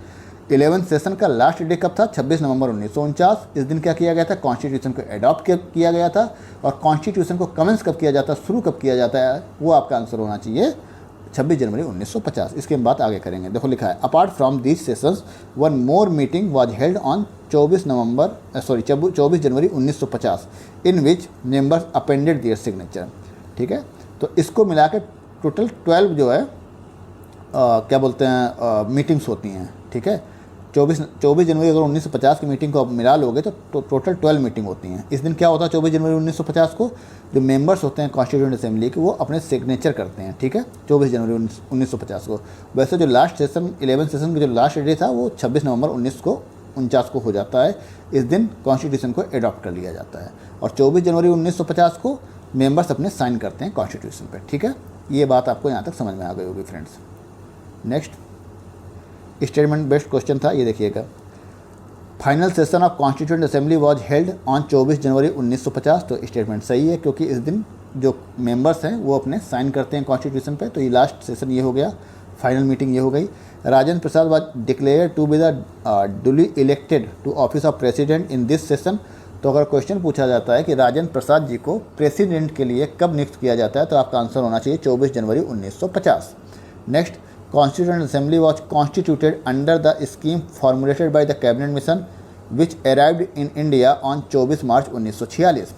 11th सेशन का लास्ट डे कब था? 26 नवंबर 1949। इस दिन क्या किया गया था? कॉन्स्टिट्यूशन को एडॉप्ट किया गया था। और कॉन्स्टिट्यूशन को कमेंस कब किया जाता है, शुरू कब किया जाता है, वो आपका आंसर होना चाहिए 26 जनवरी 1950। इसके हम बात आगे करेंगे। देखो लिखा है, apart from these sessions one more meeting was held on 24 January 1950 in which members appended there signature, ठीक है। तो इसको मिला के टोटल 12 जो है क्या बोलते हैं मीटिंग्स होती हैं, ठीक है। 24 जनवरी अगर 1950 की मीटिंग को आप मिला लोगे तो टोटल 12 मीटिंग होती हैं। इस दिन क्या होता है 24 जनवरी 1950 को? जो मेंबर्स होते हैं कॉन्स्टिट्यूएंट असेंबली के, वो अपने सिग्नेचर करते हैं, ठीक है, 24 जनवरी 1950 को। वैसे जो लास्ट सेशन 11 सेशन का जो लास्ट डे था वो 26 नवंबर 1949 को हो जाता है। इस दिन कॉन्स्टिट्यूशन को एडॉप्ट कर लिया जाता है, और 24 जनवरी 1950 को मेंबर्स अपने साइन करते हैं कॉन्स्टिट्यूशन पर, ठीक है। ये बात आपको यहाँ तक समझ में आ गई होगी friends. Next statement based question था, ये देखिएगा। Final session of constituent assembly was held on 24 जनवरी 1950। तो स्टेटमेंट सही है, क्योंकि इस दिन जो मेंबर्स हैं वो अपने साइन करते हैं कॉन्स्टिट्यूशन पे। तो ये लास्ट सेशन ये हो गया, फाइनल मीटिंग ये हो गई। Rajendra Prasad was declare to be the duly elected to office of president in this session. तो अगर क्वेश्चन पूछा जाता है कि राजेंद्र प्रसाद जी को प्रेसिडेंट के लिए कब नियुक्त किया जाता है, तो आपका आंसर होना चाहिए 24 जनवरी 1950। Next, Constituent Assembly was constituted under the scheme formulated by the Cabinet Mission which arrived in India on 24 मार्च 1946।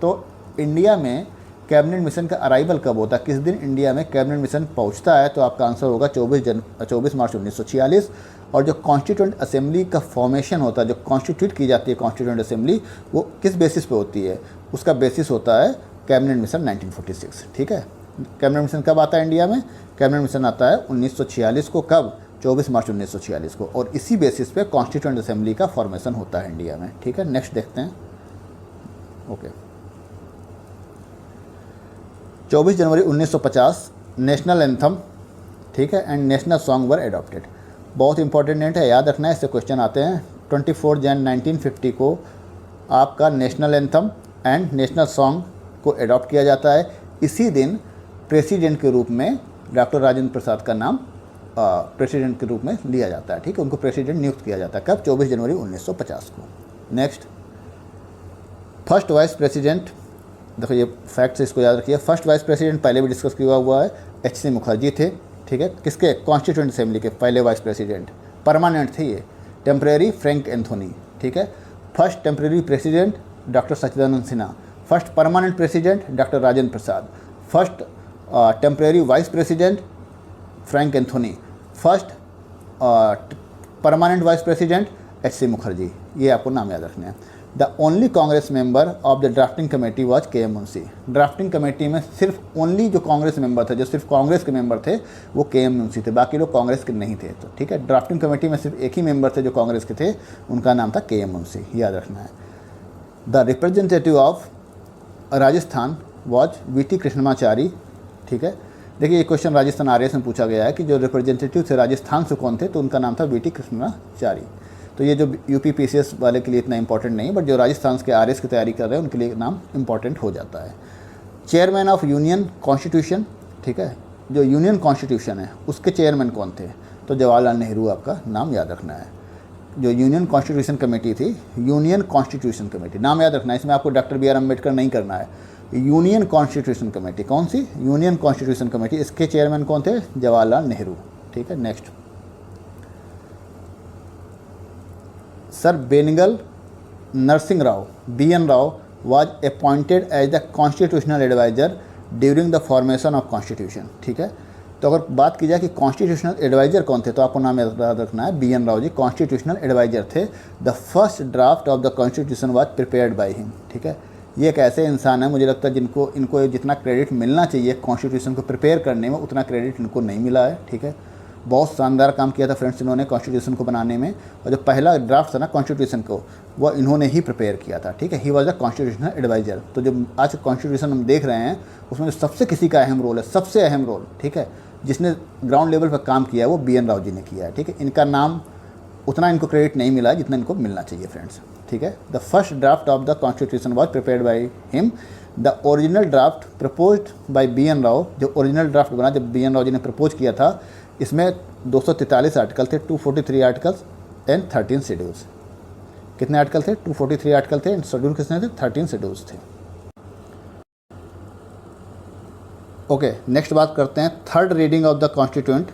तो इंडिया में कैबिनेट मिशन का अराइवल कब होता है, किस दिन इंडिया में कैबिनेट मिशन पहुंचता है, तो आपका आंसर होगा 24 मार्च 1946। और जो कॉन्स्टिट्यूएंट असेंबली का फॉर्मेशन होता है, जो कॉन्स्टिट्यूट की जाती है कॉन्स्टिट्यूएंट असेंबली, वो किस बेसिस पे होती है? उसका बेसिस होता है कैबिनेट मिशन 1946, ठीक है। कैबिनेट मिशन कब आता है इंडिया में? कैबिनेट मिशन आता है 1946 को। कब? 24 मार्च 1946 को। और इसी बेसिस पे कॉन्स्टिट्यूएंट असेंबली का फॉर्मेशन होता है इंडिया में, ठीक है। नेक्स्ट देखते हैं। ओके, 24 जनवरी 1950 नेशनल एंथम, ठीक है, and national song were adopted. बहुत इंपॉर्टेंट डेट है, याद रखना है, इससे क्वेश्चन आते हैं। 24 जन 1950 को आपका national anthem and national song को एडॉप्ट किया जाता है। इसी दिन प्रेसिडेंट के रूप में डॉक्टर राजेंद्र प्रसाद का नाम प्रेसिडेंट के रूप में लिया जाता है, ठीक है। उनको प्रेसिडेंट नियुक्त किया जाता है कब? 24 जनवरी 1950 को। नेक्स्ट, फर्स्ट वाइस प्रेसिडेंट, देखो ये फैक्ट्स इसको याद रखिए। फर्स्ट वाइस प्रेसिडेंट पहले भी डिस्कस किया हुआ है, HC मुखर्जी थे, ठीक है। किसके? कॉन्स्टिट्यूएंट असेंबली के पहले वाइस प्रेसिडेंट, परमानेंट थे ये। टेम्परेरी फ्रैंक एंथोनी, ठीक है। First temporary president doctor Sachchidanand Sinha. First permanent president doctor Rajendra Prasad. First temporary vice president Frank Anthony. First permanent vice president HC Mukherjee. ये आपको नाम याद रखने हैं। The only Congress member of the drafting committee was KM Munshi. Drafting committee में सिर्फ ओनली जो Congress member थे, जो सिर्फ कांग्रेस के मेंबर थे, वो KM मुंशी थे, बाकी लोग कांग्रेस के नहीं थे। तो ठीक है, ड्राफ्टिंग कमेटी में सिर्फ एक ही मेंबर थे जो कांग्रेस के थे, उनका नाम था KM मुंशी, याद रखना है। The representative of Rajasthan was VT Krishnamachari, ठीक है। देखिए ये क्वेश्चन राजस्थान RS में पूछा गया है कि जो रिप्रेजेंटेटिव थे राजस्थान से कौन थे, तो उनका नाम था VT कृष्णमाचारी। तो ये जो UP PCS वाले के लिए इतना इंपॉर्टेंट नहीं, बट जो राजस्थान के RS की तैयारी कर रहे हैं उनके लिए नाम इंपॉर्टेंट हो जाता है। चेयरमैन ऑफ यूनियन कॉन्स्टिट्यूशन, ठीक है, जो यूनियन कॉन्स्टिट्यूशन है उसके चेयरमैन कौन थे, तो जवाहरलाल नेहरू आपका नाम याद रखना है। जो यूनियन कॉन्स्टिट्यूशन कमेटी थी, यूनियन कॉन्स्टिट्यूशन कमेटी, नाम याद रखना है, इसमें आपको डॉक्टर BR अम्बेडकर नहीं करना है। Union constitution committee. कौन सी? Union constitution committee. इसके चेयरमैन कौन थे? जवाहरलाल नेहरू। ठीक है, next. Sir Benegal Narsing Rao, BN Rao was appointed as the constitutional advisor during the formation of constitution। ठीक है, तो अगर बात की जाए कि कॉन्स्टिट्यूशनल एडवाइज़र कौन थे, तो आपको नाम याद रखना है, BN Rao ji constitutional adviser थे। The first draft of the constitution was prepared by him. ठीक है, ये एक ऐसे इंसान है, मुझे लगता है इनको जितना क्रेडिट मिलना चाहिए कॉन्स्टिट्यूशन को प्रिपेयर करने में, उतना क्रेडिट इनको नहीं मिला है। ठीक है, बहुत शानदार काम किया था फ्रेंड्स इन्होंने कॉन्स्टिट्यूशन को बनाने में, और जो पहला ड्राफ्ट था ना कॉन्स्टिट्यूशन को, वो इन्होंने ही प्रिपेयर किया था। ठीक है, he was the constitutional adviser. तो जो आज कॉन्स्टिट्यूशन हम देख रहे हैं उसमें जो सबसे किसी का अहम रोल है, सबसे अहम रोल, ठीक है, जिसने ग्राउंड लेवल पर काम किया है वो BN राव जी ने किया है। ठीक है, इनका नाम उतना इनको क्रेडिट नहीं मिला जितना इनको मिलना चाहिए फ्रेंड्स। ठीक है, the first draft of the constitution was prepared by him. The original draft proposed by BN Rao, जो ओरिजिनल ड्राफ्ट बना जब BN राव जी ने प्रपोज किया था, इसमें 243 आर्टिकल थे, 243 आर्टिकल्स एंड 13 शेड्यूल्स। कितने आर्टिकल थे? 243 आर्टिकल थे, एंड शेड्यूल कितने थे? 13 शेड्यूल्स थे। ओके, नेक्स्ट बात करते हैं third reading of the constituent.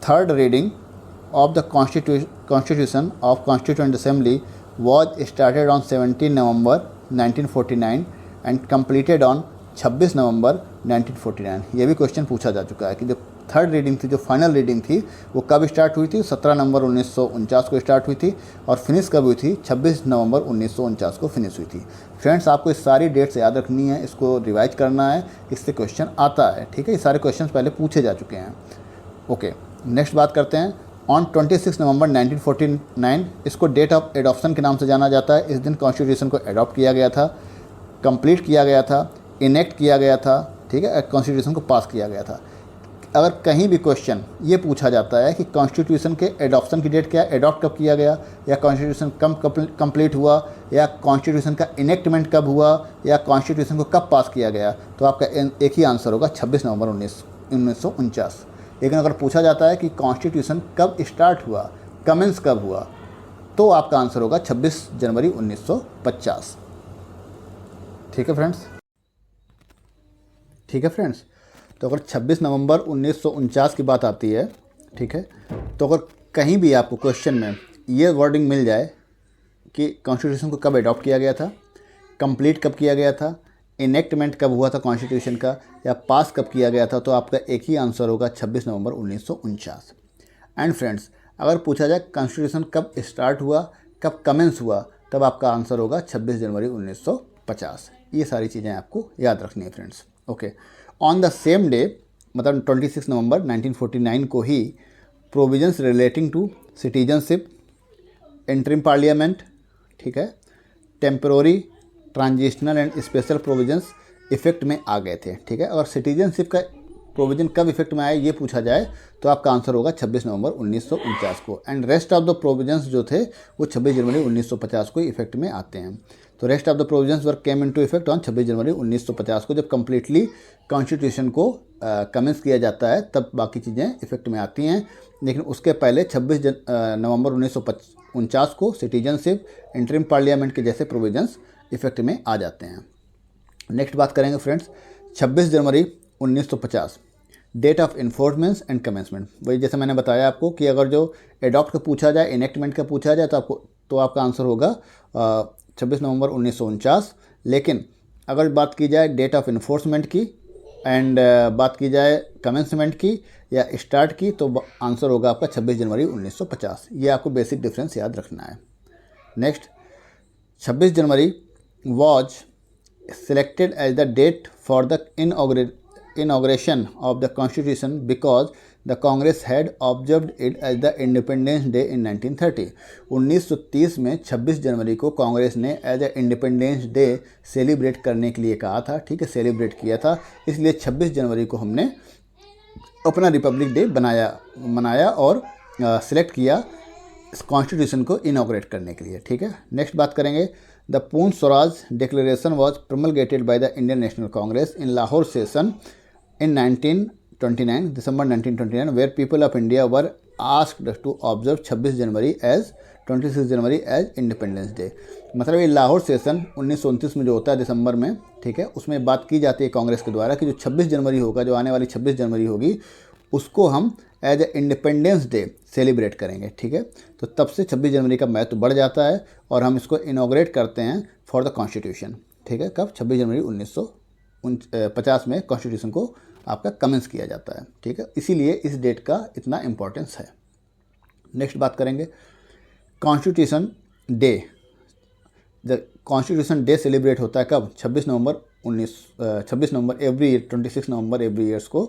Third reading of the constitution of constituent assembly was started on 17 November 1949 and completed on 26 November 1949। ये भी क्वेश्चन पूछा जा चुका है कि जो थर्ड रीडिंग थी, जो फाइनल रीडिंग थी, वो कब स्टार्ट हुई थी? 17 नवंबर 1949 को स्टार्ट हुई थी, और फिनिश कब हुई थी? 26 नवंबर 1949 को फिनिश हुई थी। फ्रेंड्स, आपको इस सारी डेट्स याद रखनी है, इसको रिवाइज करना है, इससे क्वेश्चन आता है। ठीक है, ये सारे क्वेश्चन पहले पूछे जा चुके हैं। ओके, नेक्स्ट बात करते हैं ऑन 26 नवंबर 1949, इसको डेट ऑफ एडॉप्शन के नाम से जाना जाता है। इस दिन कॉन्स्टिट्यूशन को एडॉप्ट किया गया था, कंप्लीट किया गया था, इनेक्ट किया गया था। ठीक है, कॉन्स्टिट्यूशन को पास किया गया था। अगर कहीं भी क्वेश्चन ये पूछा जाता है कि कॉन्स्टिट्यूशन के एडॉप्शन की डेट क्या है, एडॉप्ट कब किया गया, या कॉन्स्टिट्यूशन कब कंप्लीट हुआ, या कॉन्स्टिट्यूशन का इनेक्टमेंट कब हुआ, या कॉन्स्टिट्यूशन को कब पास किया गया, तो आपका एक ही आंसर होगा 26 नवंबर 1949। लेकिन अगर पूछा जाता है कि कॉन्स्टिट्यूशन कब स्टार्ट हुआ, कमेंस कब हुआ, तो आपका आंसर होगा 26 जनवरी 1950। ठीक है फ्रेंड्स, ठीक है फ्रेंड्स। तो अगर 26 नवंबर 1949 की बात आती है, ठीक है, तो अगर कहीं भी आपको क्वेश्चन में ये वर्डिंग मिल जाए कि कॉन्स्टिट्यूशन को कब अडॉप्ट किया गया था, कंप्लीट कब किया गया था, इनेक्टमेंट कब हुआ था कॉन्स्टिट्यूशन का, या पास कब किया गया था, तो आपका एक ही आंसर होगा 26 नवंबर 1949। एंड फ्रेंड्स, अगर पूछा जाए कॉन्स्टिट्यूशन कब स्टार्ट हुआ, कब कमेंस हुआ, तब आपका आंसर होगा 26 जनवरी 1950। ये सारी चीज़ें आपको याद रखनी है friends. Okay, on the same day, मतलब 26 नवंबर 1949 को ही provisions relating to citizenship, interim parliament, ठीक है, temporary, transitional and special provisions effect में आ गए थे। ठीक है, अगर सिटीजनशिप का प्रोविजन कब इफेक्ट में आया ये पूछा जाए, तो आपका आंसर होगा 26 नवंबर 1949 को। And rest of the provisions जो थे वो 26 जनवरी 1950 को इफेक्ट में आते हैं। तो rest of the provisions were came into effect on 26 जनवरी 1950 को, जब कम्प्लीटली कॉन्स्टिट्यूशन को कमेंस किया जाता है, तब बाकी चीज़ें इफेक्ट में आती हैं। लेकिन उसके पहले 26 नवंबर 1949 को सिटीजनशिप, इंटरिम पार्लियामेंट के जैसे प्रोविजंस इफेक्ट में आ जाते हैं। नेक्स्ट बात करेंगे फ्रेंड्स 26 जनवरी 1950, date of enforcement and commencement. वही जैसे मैंने बताया आपको कि अगर जो एडॉप्ट का पूछा जाए, इनेक्टमेंट का पूछा जाए, तो आपका आंसर होगा 26 नवंबर 1949। लेकिन अगर बात की जाए डेट ऑफ इन्फोर्समेंट की एंड बात की जाए कमेंसमेंट की या स्टार्ट की, तो आंसर होगा आपका 26 जनवरी 1950। ये आपको बेसिक डिफरेंस याद रखना है। Next, 26 January was selected as the date for the inauguration of the constitution because the Congress had observed it as the Independence Day in 1930। 1930 में 26 जनवरी को कांग्रेस ने as a independence day celebrate करने के लिए कहा था। ठीक है, सेलिब्रेट किया था, इसलिए 26 जनवरी को हमने अपना रिपब्लिक डे मनाया और सिलेक्ट किया इस कॉन्स्टिट्यूशन को इनॉग्रेट करने के लिए। ठीक है, नेक्स्ट बात करेंगे the Purna Swaraj declaration was promulgated by the Indian National Congress in Lahore session in 1929 December 1929 where people of India were asked to observe 26 January as independence day. मतलब ये लाहौर सेशन 1929 में जो होता है दिसंबर में, ठीक है, उसमें बात की जाती है कांग्रेस के द्वारा कि जो 26 जनवरी होगा, जो आने वाली 26 जनवरी होगी, उसको हम as a independence day celebrate करेंगे, ठीक है। तो तब से 26 जनवरी का महत्व बढ़ जाता है और हम इसको इनॉग्रेट करते हैं फॉर द कॉन्स्टिट्यूशन, ठीक है। कब? 26 जनवरी 1950 में कॉन्स्टिट्यूशन को आपका कमेंस किया जाता है, ठीक है। इसीलिए इस डेट का इतना इम्पोर्टेंस है। नेक्स्ट बात करेंगे constitution day. The constitution day celebrate होता है कब? 26 नवंबर एवरी ईयर, 26 नवंबर एवरी ईयर्स को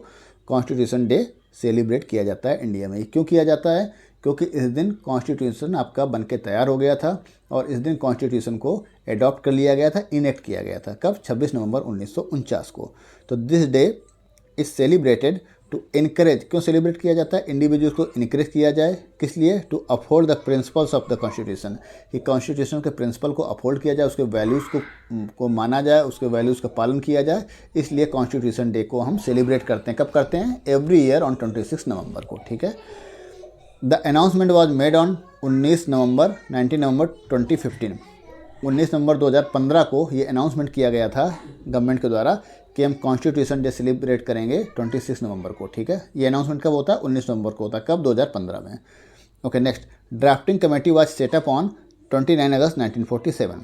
कॉन्स्टिट्यूशन डे सेलिब्रेट किया जाता है इंडिया में। क्यों किया जाता है? क्योंकि इस दिन कॉन्स्टिट्यूशन आपका बनके तैयार हो गया था और इस दिन कॉन्स्टिट्यूशन को एडॉप्ट कर लिया गया था, इनेक्ट किया गया था। कब? 26 नवंबर 1949 को। तो this day is celebrated to encourage. क्यों सेलिब्रेट किया जाता है? इंडिविजुअल्स को इनकरेज किया जाए। किस लिए? To uphold the principles of the constitution, कि कॉन्स्टिट्यूशन के प्रिंसिपल को अपहोल्ड किया जाए, उसके वैल्यूज़ को माना जाए, उसके वैल्यूज़ का पालन किया जाए। इसलिए कॉन्स्टिट्यूशन डे को हम सेलिब्रेट करते हैं। कब करते हैं? एवरी ईयर ऑन 26 नवंबर को, ठीक है। The announcement was made on 19 नवंबर 2015। 19 नवंबर 2015 को ये अनाउंसमेंट किया गया था गवर्नमेंट के द्वारा कि हम कॉन्स्टिट्यूशन डे सेलिब्रेट करेंगे 26 नवंबर को, ठीक है। ये अनाउंसमेंट कब होता है? 19 नवंबर को होता है। कब? 2015 में। Okay, next drafting committee was setup on 29 अगस्त 1947।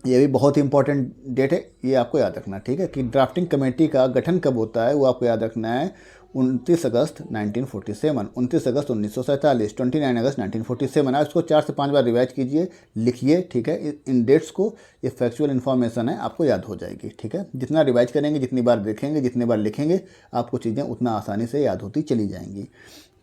ये भी बहुत ही इंपॉर्टेंट डेट है, ये आपको याद रखना, ठीक है, कि ड्राफ्टिंग कमेटी का गठन कब होता है वो आपको याद रखना है। 29 अगस्त 1947, 29 अगस्त 1947, 29 अगस्त 1947। आप इसको 4 से 5 बार रिवाइज कीजिए, लिखिए, ठीक है। इन डेट्स को, ये फैक्चुअल इन्फॉर्मेशन है, आपको याद हो जाएगी, ठीक है। जितना रिवाइज करेंगे, जितनी बार देखेंगे, जितने बार लिखेंगे, आपको चीज़ें उतना आसानी से याद होती चली जाएंगी।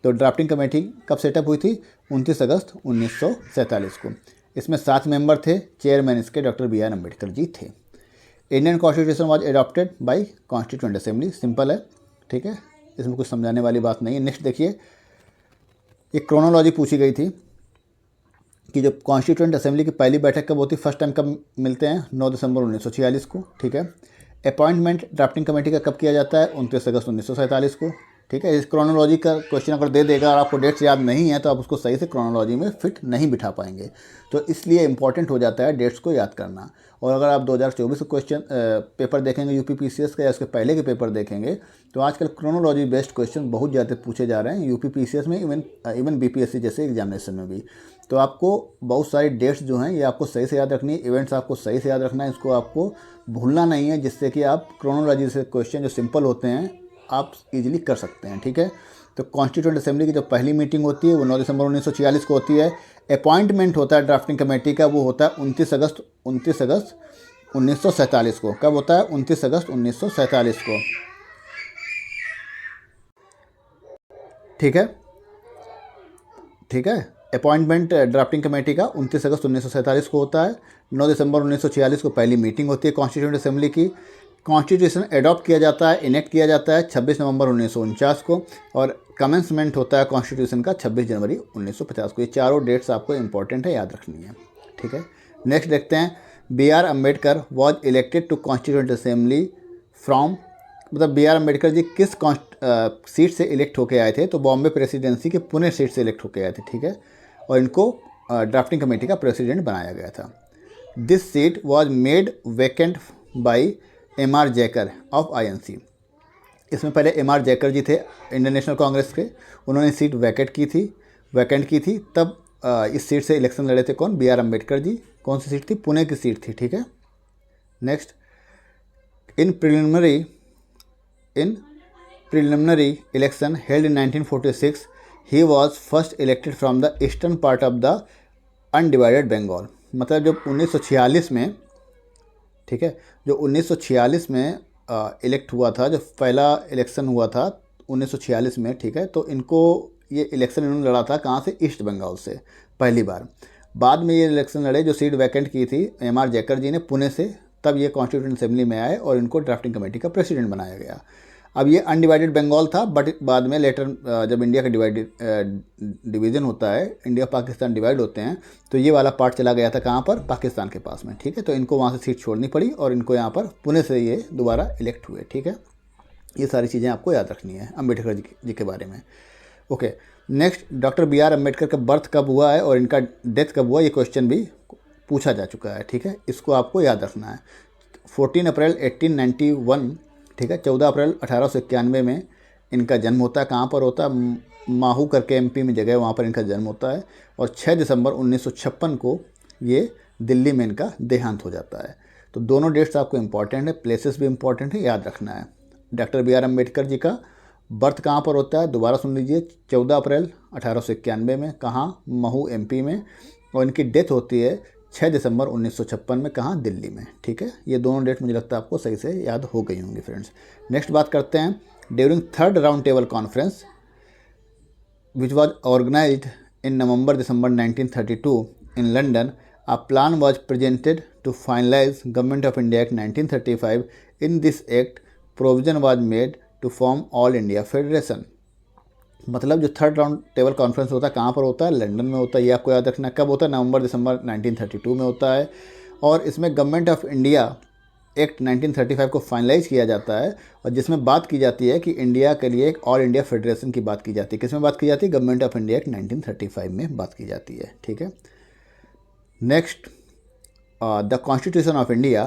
तो ड्राफ्टिंग कमेटी कब सेटअप हुई थी? 29 अगस्त 1947 को। इसमें 7 मेंबर थे। चेयरमैन इसके डॉक्टर बी आर अम्बेडकर जी थे। Indian constitution was adopted by constituent assembly. Simple है, ठीक है, इसमें कुछ समझाने वाली बात नहीं है। नेक्स्ट देखिए, एक क्रोनोलॉजी पूछी गई थी कि जब कॉन्स्टिट्यूएंट असेंबली की पहली बैठक कब होती, फर्स्ट टाइम कब मिलते हैं? 9 दिसंबर 1946 को, ठीक है। अपॉइंटमेंट ड्राफ्टिंग कमेटी का कब किया जाता है? 29 अगस्त 1947 को, ठीक है। इस क्रोनोलॉजी का क्वेश्चन अगर दे देगा और आपको डेट्स याद नहीं है तो आप उसको सही से क्रोनोलॉजी में फिट नहीं बिठा पाएंगे। तो इसलिए इंपॉर्टेंट हो जाता है डेट्स को याद करना। और अगर आप 2024 का क्वेश्चन पेपर देखेंगे यूपी पीसीएस का, या उसके पहले के पेपर देखेंगे, तो आजकल क्रोनोलॉजी बेस्ड क्वेश्चन बहुत ज़्यादा पूछे जा रहे हैं यूपी पीसीएस में, इवन बीपीएससी जैसे एग्जामिनेशन में भी। तो आपको बहुत सारी डेट्स जो हैं ये आपको सही से याद रखनी है, इवेंट्स आपको सही से याद रखना है, इसको आपको भूलना नहीं है, जिससे कि आप क्रोनोलॉजी से क्वेश्चन जो सिंपल होते हैं आप इजीली कर सकते हैं, ठीक है। तो कॉन्स्टिट्यूएंट असेंबली की जो पहली मीटिंग होती है वो 9 दिसंबर 1946 को होती है। अपॉइंटमेंट होता है ड्राफ्टिंग कमेटी का, वो होता है 29 अगस्त 1947 को। कब होता है? 29 अगस्त 1947 को, ठीक है, ठीक है। अपॉइंटमेंट ड्राफ्टिंग कमेटी का 29 अगस्त 1947 को होता है। 9 दिसंबर 1946 को पहली मीटिंग होती है कॉन्स्टिट्यूएंट असेंबली की। कॉन्स्टिट्यूशन एडॉप्ट किया जाता है, इनेक्ट किया जाता है 26 नवंबर 1949 को, और कमेंसमेंट होता है कॉन्स्टिट्यूशन का 26 जनवरी 1950 को। ये चारों डेट्स आपको इंपॉर्टेंट है, याद रखनी है, ठीक है। नेक्स्ट देखते हैं, B R Ambedkar was elected to constituent assembly from, मतलब बी आर अम्बेडकर जी किस सीट से इलेक्ट होके आए थे? तो बॉम्बे प्रेसिडेंसी के पुणे सीट से इलेक्ट होके आए थे, ठीक है। और इनको ड्राफ्टिंग कमेटी का प्रेसिडेंट बनाया गया था। This seat was made vacant by M R. Jayakar of INC. इसमें पहले एम.आर. जैकर जी थे इंडियन नेशनल कांग्रेस के, उन्होंने सीट वैकेंट की थी। तब इस सीट से इलेक्शन लड़े थे कौन? बी आर अम्बेडकर जी। कौन सी सीट थी? पुणे की सीट थी, ठीक है। Next, in preliminary election held in 1946 he was first elected from the eastern part of the undivided Bengal. मतलब जब 1946 में, ठीक है, जो 1946 में इलेक्ट हुआ था, जब पहला इलेक्शन हुआ था 1946 में, ठीक है, तो इनको ये इलेक्शन इन्होंने लड़ा था कहाँ से? ईस्ट बंगाल से पहली बार। बाद में ये इलेक्शन लड़े, जो सीट वैकेंट की थी एम.आर. जैकर जी ने पुणे से, तब ये कॉन्स्टिट्यूएंट असेंबली में आए और इनको ड्राफ्टिंग कमेटी का प्रेसिडेंट बनाया गया। अब ये अनडिवाइडेड बंगाल था, बट बाद में लेटर जब इंडिया का डिवीज़न होता है, इंडिया पाकिस्तान डिवाइड होते हैं, तो ये वाला पार्ट चला गया था कहाँ पर? पाकिस्तान के पास में, ठीक है। तो इनको वहाँ से सीट छोड़नी पड़ी और इनको यहाँ पर पुणे से ये दोबारा इलेक्ट हुए, ठीक है। ये सारी चीज़ें आपको याद रखनी है अम्बेडकर जी के बारे में। Okay, next, doctor B R Ambedkar का बर्थ कब हुआ है और इनका डेथ कब हुआ? ये क्वेश्चन भी पूछा जा चुका है, ठीक है, इसको आपको याद रखना है। 14 अप्रैल 1891, ठीक है, 14 अप्रैल 1891 में इनका जन्म होता है। कहाँ पर होता है? माहू करके एमपी में जगह है, वहाँ पर इनका जन्म होता है। और 6 दिसंबर 1956 को ये दिल्ली में इनका देहांत हो जाता है। तो दोनों डेट्स आपको इंपॉर्टेंट है, प्लेसेस भी इंपॉर्टेंट है, याद रखना है। डॉक्टर बी आर अम्बेडकर जी का बर्थ कहाँ पर होता है? दोबारा सुन लीजिए, 14 अप्रैल 1891 में, कहाँ? महू एमपी में। और इनकी डेथ होती है 6 दिसंबर 1956 में, कहाँ? दिल्ली में, ठीक है। ये दोनों डेट मुझे लगता है आपको सही से याद हो गई होंगी फ्रेंड्स। नेक्स्ट बात करते हैं, during third round table conference which was organized in November-December 1932 in London, a plan was presented to finalize Government of India Act 1935. In this act, provision was made to form All India Federation. मतलब जो third round table conference होता है कहाँ पर होता है? London में होता है। ये आपको याद रखना। कब होता है? नवंबर-दिसंबर 1932 में होता है। और इसमें गवर्नमेंट ऑफ इंडिया एक्ट 1935 को फाइनलाइज किया जाता है, और जिसमें बात की जाती है कि इंडिया के लिए एक ऑल इंडिया फेडरेशन की बात की जाती है। किसमें बात की जाती है? गवर्नमेंट ऑफ इंडिया एक्ट 1935 में बात की जाती है, ठीक है। Next, the constitution of India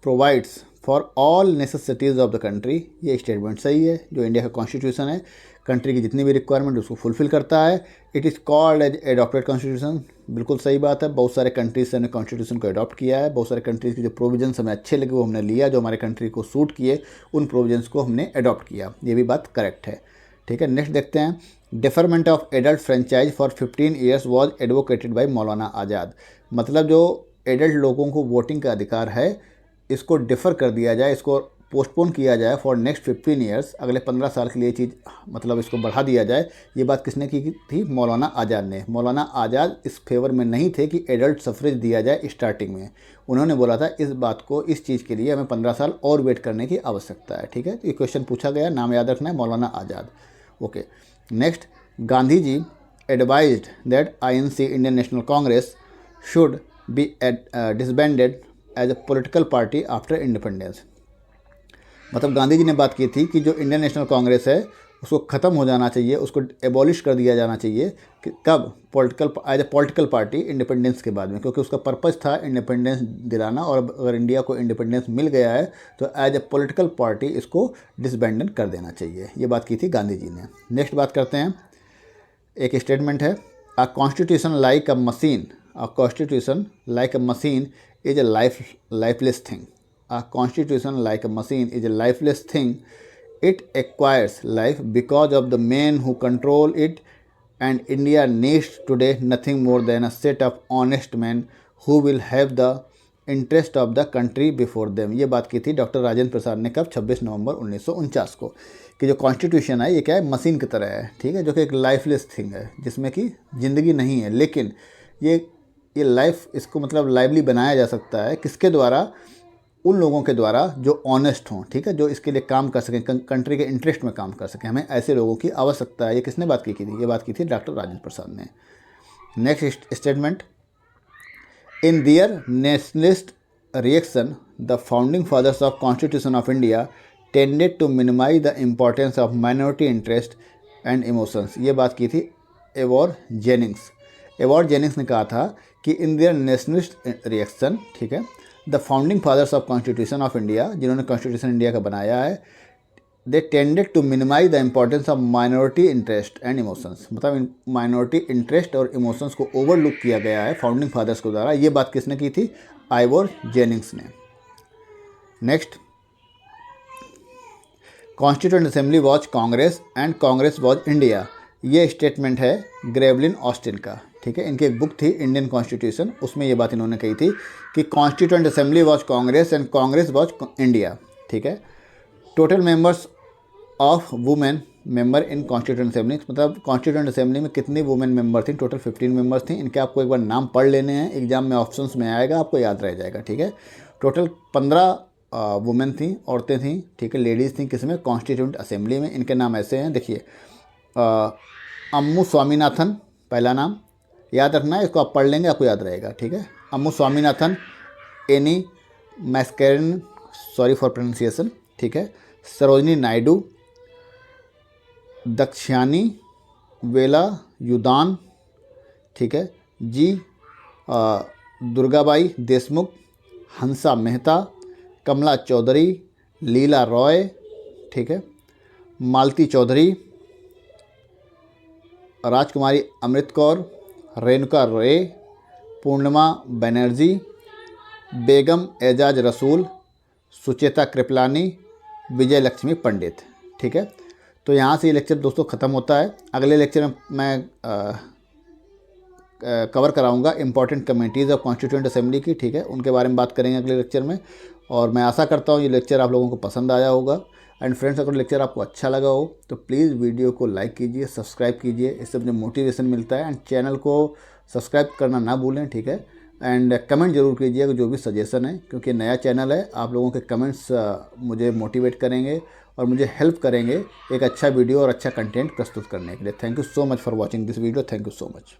provides for all necessities of the country. ये स्टेटमेंट सही है। जो इंडिया का कॉन्स्टिट्यूशन है, कंट्री की जितनी भी रिक्वायरमेंट उसको फुलफिल करता है। It is called as adopted constitution. बिल्कुल सही बात है। बहुत सारे कंट्रीज से हमने कॉन्स्टिट्यूशन को अडॉप्ट किया है। बहुत सारे कंट्रीज़ के जो प्रोविजंस हमें अच्छे लगे वो हमने लिया, जो हमारे कंट्री को सूट किए उन प्रोविजंस को हमने अडॉप्ट किया। ये भी बात करेक्ट है, ठीक है। नेक्स्ट देखते हैं, deferment of adult franchise for 15 years was advocated by मौलाना आज़ाद। मतलब जो एडल्ट लोगों को वोटिंग का अधिकार है, इसको डिफ़र कर दिया जाए, इसको पोस्टपोन किया जाए फॉर नेक्स्ट 15 ईयर्स, अगले 15 साल के लिए चीज़ मतलब इसको बढ़ा दिया जाए। ये बात किसने की थी? मौलाना आज़ाद ने। मौलाना आज़ाद इस फेवर में नहीं थे कि एडल्ट सफरेज दिया जाए स्टार्टिंग में। उन्होंने बोला था इस बात को, इस चीज़ के लिए हमें 15 साल और वेट करने की आवश्यकता है, ठीक है। तो ये क्वेश्चन पूछा गया, नाम याद रखना है, Maulana Azad. Okay, next, Gandhi ji advised that INC Indian National Congress should be disbanded as a political party after independence. मतलब गांधी जी ने बात की थी कि जो इंडियन नेशनल कांग्रेस है उसको ख़त्म हो जाना चाहिए, उसको एबॉलिश कर दिया जाना चाहिए। कि कब? As a political party independence के बाद में, क्योंकि उसका पर्पस था इंडिपेंडेंस दिलाना, और अगर इंडिया को इंडिपेंडेंस मिल गया है तो एज ए पॉलिटिकल पार्टी इसको डिसबैंडेड कर देना चाहिए। ये बात की थी गांधी जी ने। नेक्स्ट बात करते हैं, एक स्टेटमेंट है, a constitution like a machine, a constitution like a machine is a lifeless thing. A constitution like a machine is a lifeless thing. It acquires life because of the men who control it, and India needs today nothing more than a set of honest men who will have the interest of the country before them. ये बात की थी doctor Rajendra Prasad ने कब? 26 November 1949 को, कि जो constitution है ये क्या है? मशीन की तरह है, ठीक है, जो कि एक लाइफलेस थिंग है, जिसमें कि ज़िंदगी नहीं है, लेकिन ये लाइफ, इसको मतलब लाइवली बनाया जा सकता है। किसके द्वारा? उन लोगों के द्वारा जो ऑनेस्ट हों, ठीक है, जो इसके लिए काम कर सकें, कंट्री के इंटरेस्ट में काम कर सकें। हमें ऐसे लोगों की आवश्यकता है। ये किसने बात की थी? ये बात की थी डॉक्टर राजेंद्र प्रसाद ने। Next statement, in their nationalist reaction the founding fathers of constitution of India tended to minimise the importance of minority interest and emotions. ये बात की थी एवॉर जेनिंग्स। एवॉर जेनिंग्स ने कहा था कि इन दियर नेशनलिस्ट रिएक्शन, ठीक है, the founding fathers of constitution of India, जिन्होंने कॉन्स्टिट्यूशन इंडिया का बनाया है, they tended to minimise the importance of minority interest and emotions. मतलब माइनॉरिटी इंटरेस्ट और इमोशंस को ओवरलुक किया गया है फाउंडिंग फादर्स के द्वारा। ये बात किसने की थी? आइवोर जेनिंग्स ने। Next, constituent assembly was Congress and Congress was India. ये स्टेटमेंट है ग्रेवलिन ऑस्टिन का, ठीक है। इनकी एक बुक थी इंडियन कॉन्स्टिट्यूशन, उसमें ये बात इन्होंने कही थी कि constituent assembly was Congress and Congress was India, ठीक है। Total members of women member in constituent assembly, मतलब कॉन्स्टिट्यूएंट असेंबली में कितनी वुमेन मेंबर थी? टोटल 15 मेंबर्स थी। इनके आपको एक बार नाम पढ़ लेने हैं, एग्जाम में ऑप्शंस में आएगा, आपको याद रह जाएगा, ठीक है। टोटल 15 वुमेन थी, औरतें थी, ठीक है, लेडीज़ थी। किसमें? कॉन्स्टिट्यूएंट असेंबली में। इनके नाम ऐसे हैं, देखिए, अम्मू स्वामीनाथन पहला नाम, याद रखना है, इसको आप पढ़ लेंगे आपको याद रहेगा, ठीक है। Ammu Swaminathan, Annie Mascarene, sorry for pronunciation, ठीक है, सरोजनी नायडू, दक्षयानी वेला युदान, ठीक है, जी दुर्गाबाई देशमुख, हंसा मेहता, कमला चौधरी, लीला रॉय, ठीक है, मालती चौधरी, राजकुमारी अमृत कौर, रेणुका रे, पूर्णिमा बनर्जी, बेगम एजाज रसूल, सुचेता कृपलानी, विजय लक्ष्मी पंडित। ठीक है, तो यहाँ से ये लेक्चर दोस्तों ख़त्म होता है। अगले लेक्चर में मैं कवर कराऊंगा important committees of constituent assembly की। ठीक है, उनके बारे में बात करेंगे अगले लेक्चर में। और मैं आशा करता हूँ ये लेक्चर आप लोगों को पसंद आया होगा। एंड फ्रेंड्स, अगर लेक्चर आपको अच्छा लगा हो तो प्लीज़ वीडियो को लाइक कीजिए, सब्सक्राइब कीजिए, इससे मुझे मोटिवेशन मिलता है। एंड चैनल को सब्सक्राइब करना ना भूलें। ठीक है, एंड कमेंट जरूर कीजिएगा जो भी सजेशन है, क्योंकि नया चैनल है। आप लोगों के कमेंट्स मुझे मोटिवेट करेंगे और मुझे हेल्प करेंगे एक अच्छा वीडियो और अच्छा कंटेंट प्रस्तुत करने के लिए। Thank you so much for watching this video. Thank you so much.